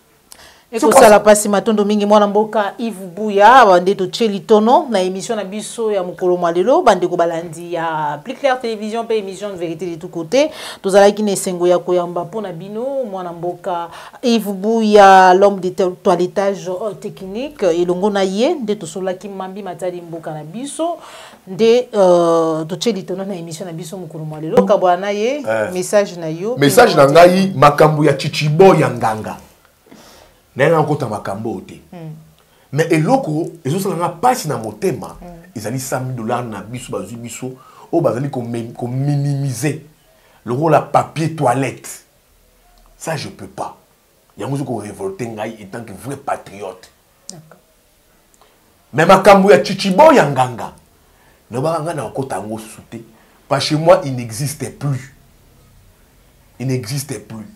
Et que ça la passe matondo mingi mwana mboka Yves Bouya bande to cheli tono na émission na biso ya mukolo malelo bande ko balandi ya Plus Clair Télévision pe émission de vérité de tout côté tozala ki ne sengo ya koyamba pona bino mwana mboka Yves Bouya l'homme de toilettage technique elongo na ye nde to sola ki mambi matali mboka na biso nde to cheli tono na émission na biso mukolo malelo ka bwana ye message na yo message na ngai makambo ya chichibo ya nganga. Mais eloko ezosala passe na motema ezali 100 000 $ na biso bazu biso o bazali ko minimiser le rôle à papier toilette. Ça je peux pas. Il y a ko révolter ngai étant que vrai patriote. D'accord. Mais makambo ya chichibo ya nganga. Ne ba ngana okota ngo souté parce que moi il n'existait plus. Il n'existait plus.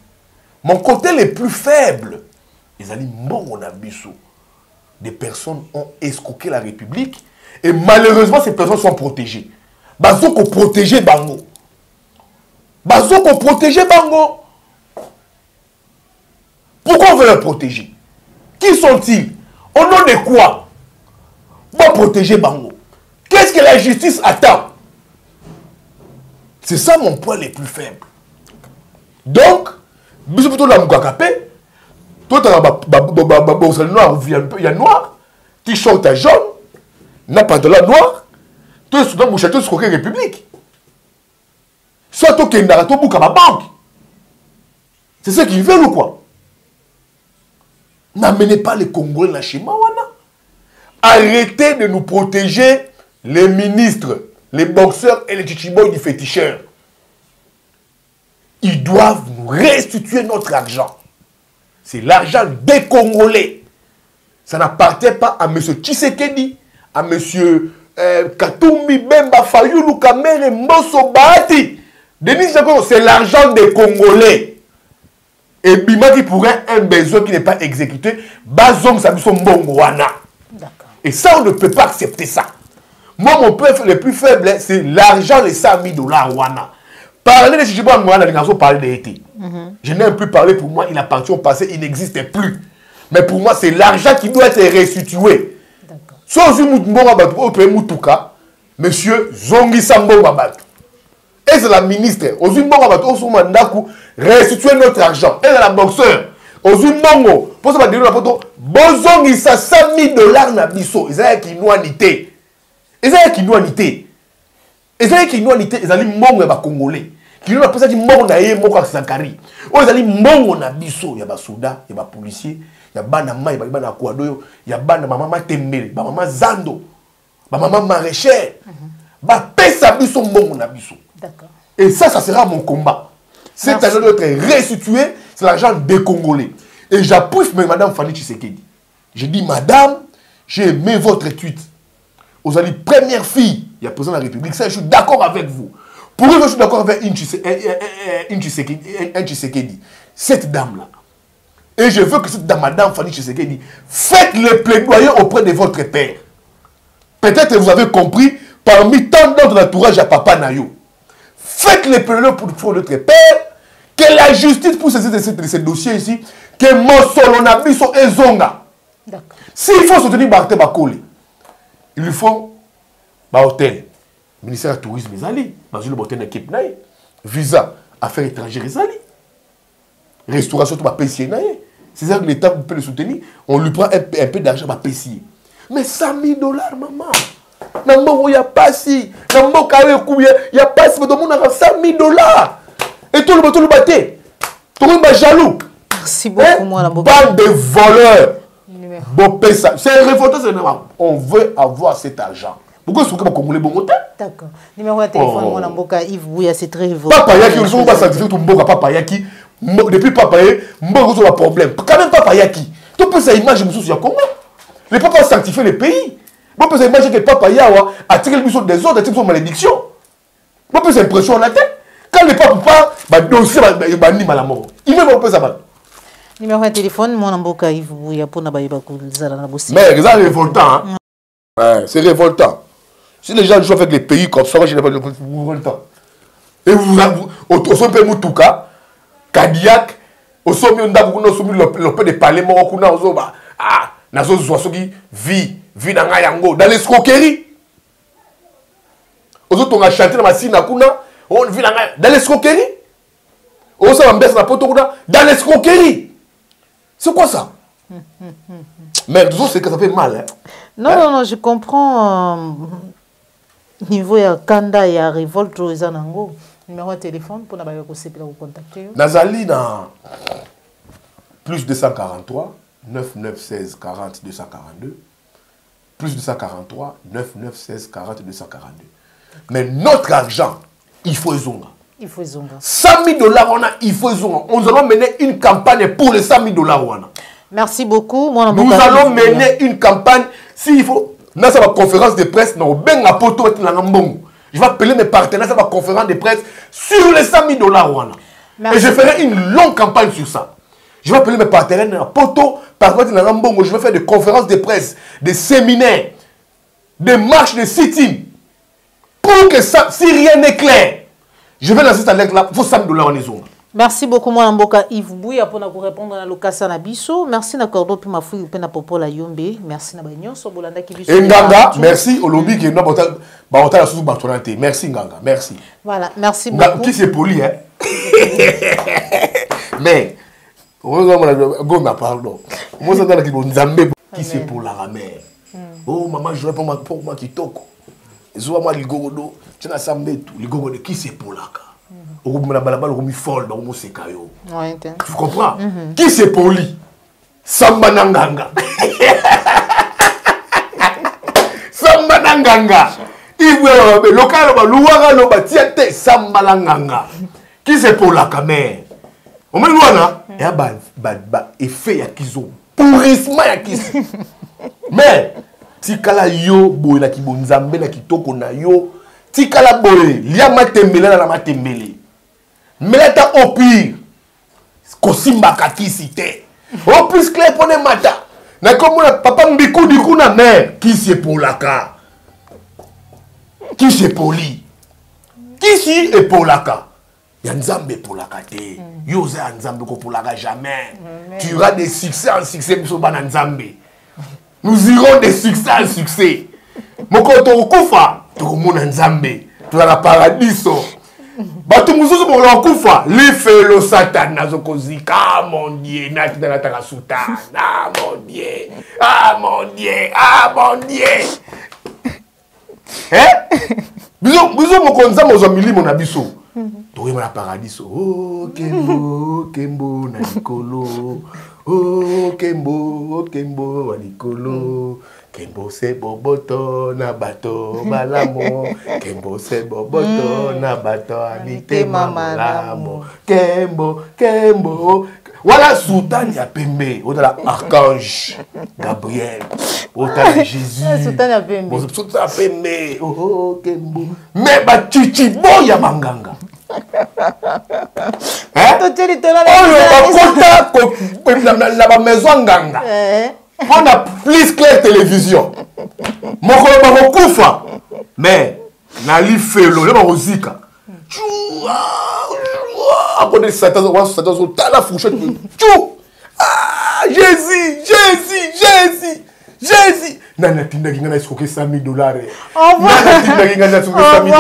Mon côté le plus faible. Les des personnes ont escroqué la République et malheureusement ces personnes sont protégées. Bazoko protéger Bango. Bazoko protéger Bango. Pourquoi on veut les protéger? Qui sont-ils? Au nom de quoi? Pour protéger Bango. Qu'est-ce que la justice attend? C'est ça mon point le plus faible. Donc, bisous plutôt la Moukakapé. Toi, tu as noir, il y a noir, t-shirt jaune, n'a pas de la noir, tu es dans le château de la République. Soit tu es dans la banque. C'est ce qu'ils veulent ou quoi? N'amenez pas les Congolais chez Mawana. Arrêtez de nous protéger les ministres, les boxeurs et les chichiboys du féticheur. Ils doivent nous restituer notre argent. C'est l'argent des Congolais. Ça n'appartient pas à M. Tshisekedi, à M. Katumbi, Bemba, Fayulu, Kamere, Mbosso, Bahati. Denis Jacob, c'est l'argent des Congolais. Et Bima qui pourrait un besoin qui n'est pas exécuté, Bazong Sabiso Mbongwana. Et ça, on ne peut pas accepter ça. Moi, mon peuple le plus faible, c'est l'argent, les 100 000 $. Wana. Parler de Chichibo Mwana, les gens parlent d'été. Je n'ai plus parlé pour moi, il appartient au passé, il n'existait plus. Mais pour moi, c'est l'argent qui doit être restitué. D'accord. Monsieur Zongi Sambo Babatu. Et c'est la ministre. Restituer notre argent. Et c'est la boxeur. Ozumbongo. Pour ça, on va dire la photo. Bozongi sa 100 000 $ na biso. Ils ont qui noanité. Ils ont qui noanité. Ils ont qui noanité. Ils ont mongo ya Congolais. Qui nous appelle ça dit mongo na ye moko Sankari. Ils ont mongo na biso. Ya ba soda, ya ba policier, ya bana mai, ya bana Kouadoyo, ya bana maman Tembele, ba maman Zando, ba maman Maraîchère. Ba pesa biso mongo na biso. D'accord. Et ça sera mon combat. Cet argent doit être restitué, c'est l'argent des Congolais. Et j'appuie Madame Fanny Tshisekedi. Je dis, Madame, j'ai aimé votre tweet. Vous allez première fille, il y a président de la République, ça je suis d'accord avec vous. Pourquoi je suis d'accord avec une Tshisekedi, cette dame-là. Et je veux que cette dame, Madame Fanny Tshisekedi, faites le plaidoyer auprès de votre père. Peut-être que vous avez compris, parmi tant d'autres entourages à Papa Nayo. Faites les plaidoyers pour notre père, que la justice pour ces dossiers ici, que Mosolonabiso et Zonga. S'il faut soutenir Barthé Bakole, il lui faut un hôtel, ministère du tourisme, visa, affaires étrangères, restauration, c'est ça que l'État peut le soutenir, on lui prend un peu d'argent à payer. Mais 100 000 $, maman. Il n'y a pas si. Il n'y a pas si. Mais tout le monde a 100 000 $. Et tout le monde batté. Tout le monde est jaloux. Merci beaucoup, moi, la bande de voleurs. C'est révoltant, on veut avoir cet argent. Pourquoi est-ce que les Congolais bon? D'accord. Numéro de téléphone, mon amboka Yves Bouya, c'est très révoltant. Papa Yaki, ils sont pas satisfaits tout mboka Papa Yaki. Depuis Papa Yaki, mboka ont un problème. Quand même Papa Yaki. Tu peux ça image monsieur sur Congo. Les papas sanctifient le pays. On peut s'imaginer que Papa Yawa a tiré le mission des autres, a tiré son malédiction. On peut s'impressionner la tête. Quand les papas parlent, bah dossier bah ni mal à mort. Il même on peut ça. Numéro de téléphone, mon amboka Yves Bouya pour n'abaïba koulzala na bossi. Mais c'est révoltant. Ouais, c'est révoltant. Si les gens jouent avec les pays comme ça, moi je n'ai pas de révoltant. Et vous au sommet Moutouka, Cadillac, au sommet le peu de palais Morokuna, au sommet ah, nazo zoasoki vie dans Yango, dans l'escroquerie. Aux autres on a chanté dans ma sina kuna, on vit dans l'escroquerie. Au sommet on baisse la poto dans l'escroquerie. C'est quoi ça? Mais tout ça c'est que ça fait mal. Hein? Non, je comprends. Niveau ya Kanda et ya révolte aux Anango. Numéro de téléphone pour n'avoir vous contacter. Nazali dans plus 243 9916 40 242 plus 243 9916 40 242. Mais notre argent, il faut zonga. Il faut zonga. 100 000 $, on a, il faut zonga. Nous allons mener une campagne pour les 100 000 $. On a. Merci beaucoup. Nous allons mener une campagne. S'il faut. Dans sa conférence de presse, je vais appeler mes partenaires à ma conférence de presse sur les 100 000 $. Et je ferai une longue campagne sur ça. Je vais appeler mes partenaires dans la poto, par contre, je vais faire des conférences de presse, des séminaires, des marches de sitting. Pour que ça, si rien n'est clair, je vais lancer cette lettre-là, il faut 100 000 $ en les zones. Merci beaucoup, mon amboka Yves Bouya, pour nous répondre à l'occasion na biso. Merci na cordo puis ma fouille pe na popo la yombe. Merci na banyo so bolanda ki biso. Nganga, merci au lobby qui n'a pas la sous batonate. Merci Nganga, merci. Voilà, merci beaucoup. Qui c'est poli hein. Mais go ma pardon. Moi ça dans qui bon Nzambe qui c'est pour la mère. Oh maman, je réponds pour moi qui toko. Zo moi ligodo, tu na sambe tout, ligodo qui c'est pour la ka. Tu comprends? Qui c'est poli? Samba Nanganga. Samba Nanganga. Le local, Samba Nanganga. Qui c'est pour la caméra? On me dit, il y a un effet qui ont pourrissement qui mais si kala yo boy la ki bonzambe la ki toko na yo si kala boy liya matembele na matembele melata au pire kosimba kakisi te au plus clair pone mata na comme papa mbiku du coup na mère qui c'est pour la ka qui c'est poli qui si est pour la ka ya nzambe pour la ka te yo za nzambe ko pour la ka jamais tu auras des succès en succès biso bana nzambe. Nous irons de succès en succès. Moko tokufa, tokomona nzambe, tozala paradiso. Bato mususu bola kufa, lifelo Satan nazokozika, ah mon Dieu, nati na nataka sultan. Ah mon Dieu. Ah mon Dieu. Ah mon Dieu. Hein? Biso moko nzambe ozo milimo na biso. Toyema na paradiso. Oh Kembo, Kembo na likolo. Oh Kembo, Kembo walikolo. Kembo se boboto na bato malamo. Kembo se boboto na bato anite mamalamo. Kembo, Kembo. Voilà Sultan ya pembe. Voilà archange Gabriel. Voilà Jésus. Sultan ya pembe. Sultan ya pembe. Oh Kembo. Mais ba chichi boya manganga. Hein? La maison nganga. On a plus clair télévision. Mon kufa. Mais nali felo le marozika. Après Satan la fourchette. Ah Jésus, Jésus, Jésus, Jésus. Nana tinda qui n'a escroqué 100 000 $. Nana tinda qui n'a escroqué 100 000 $.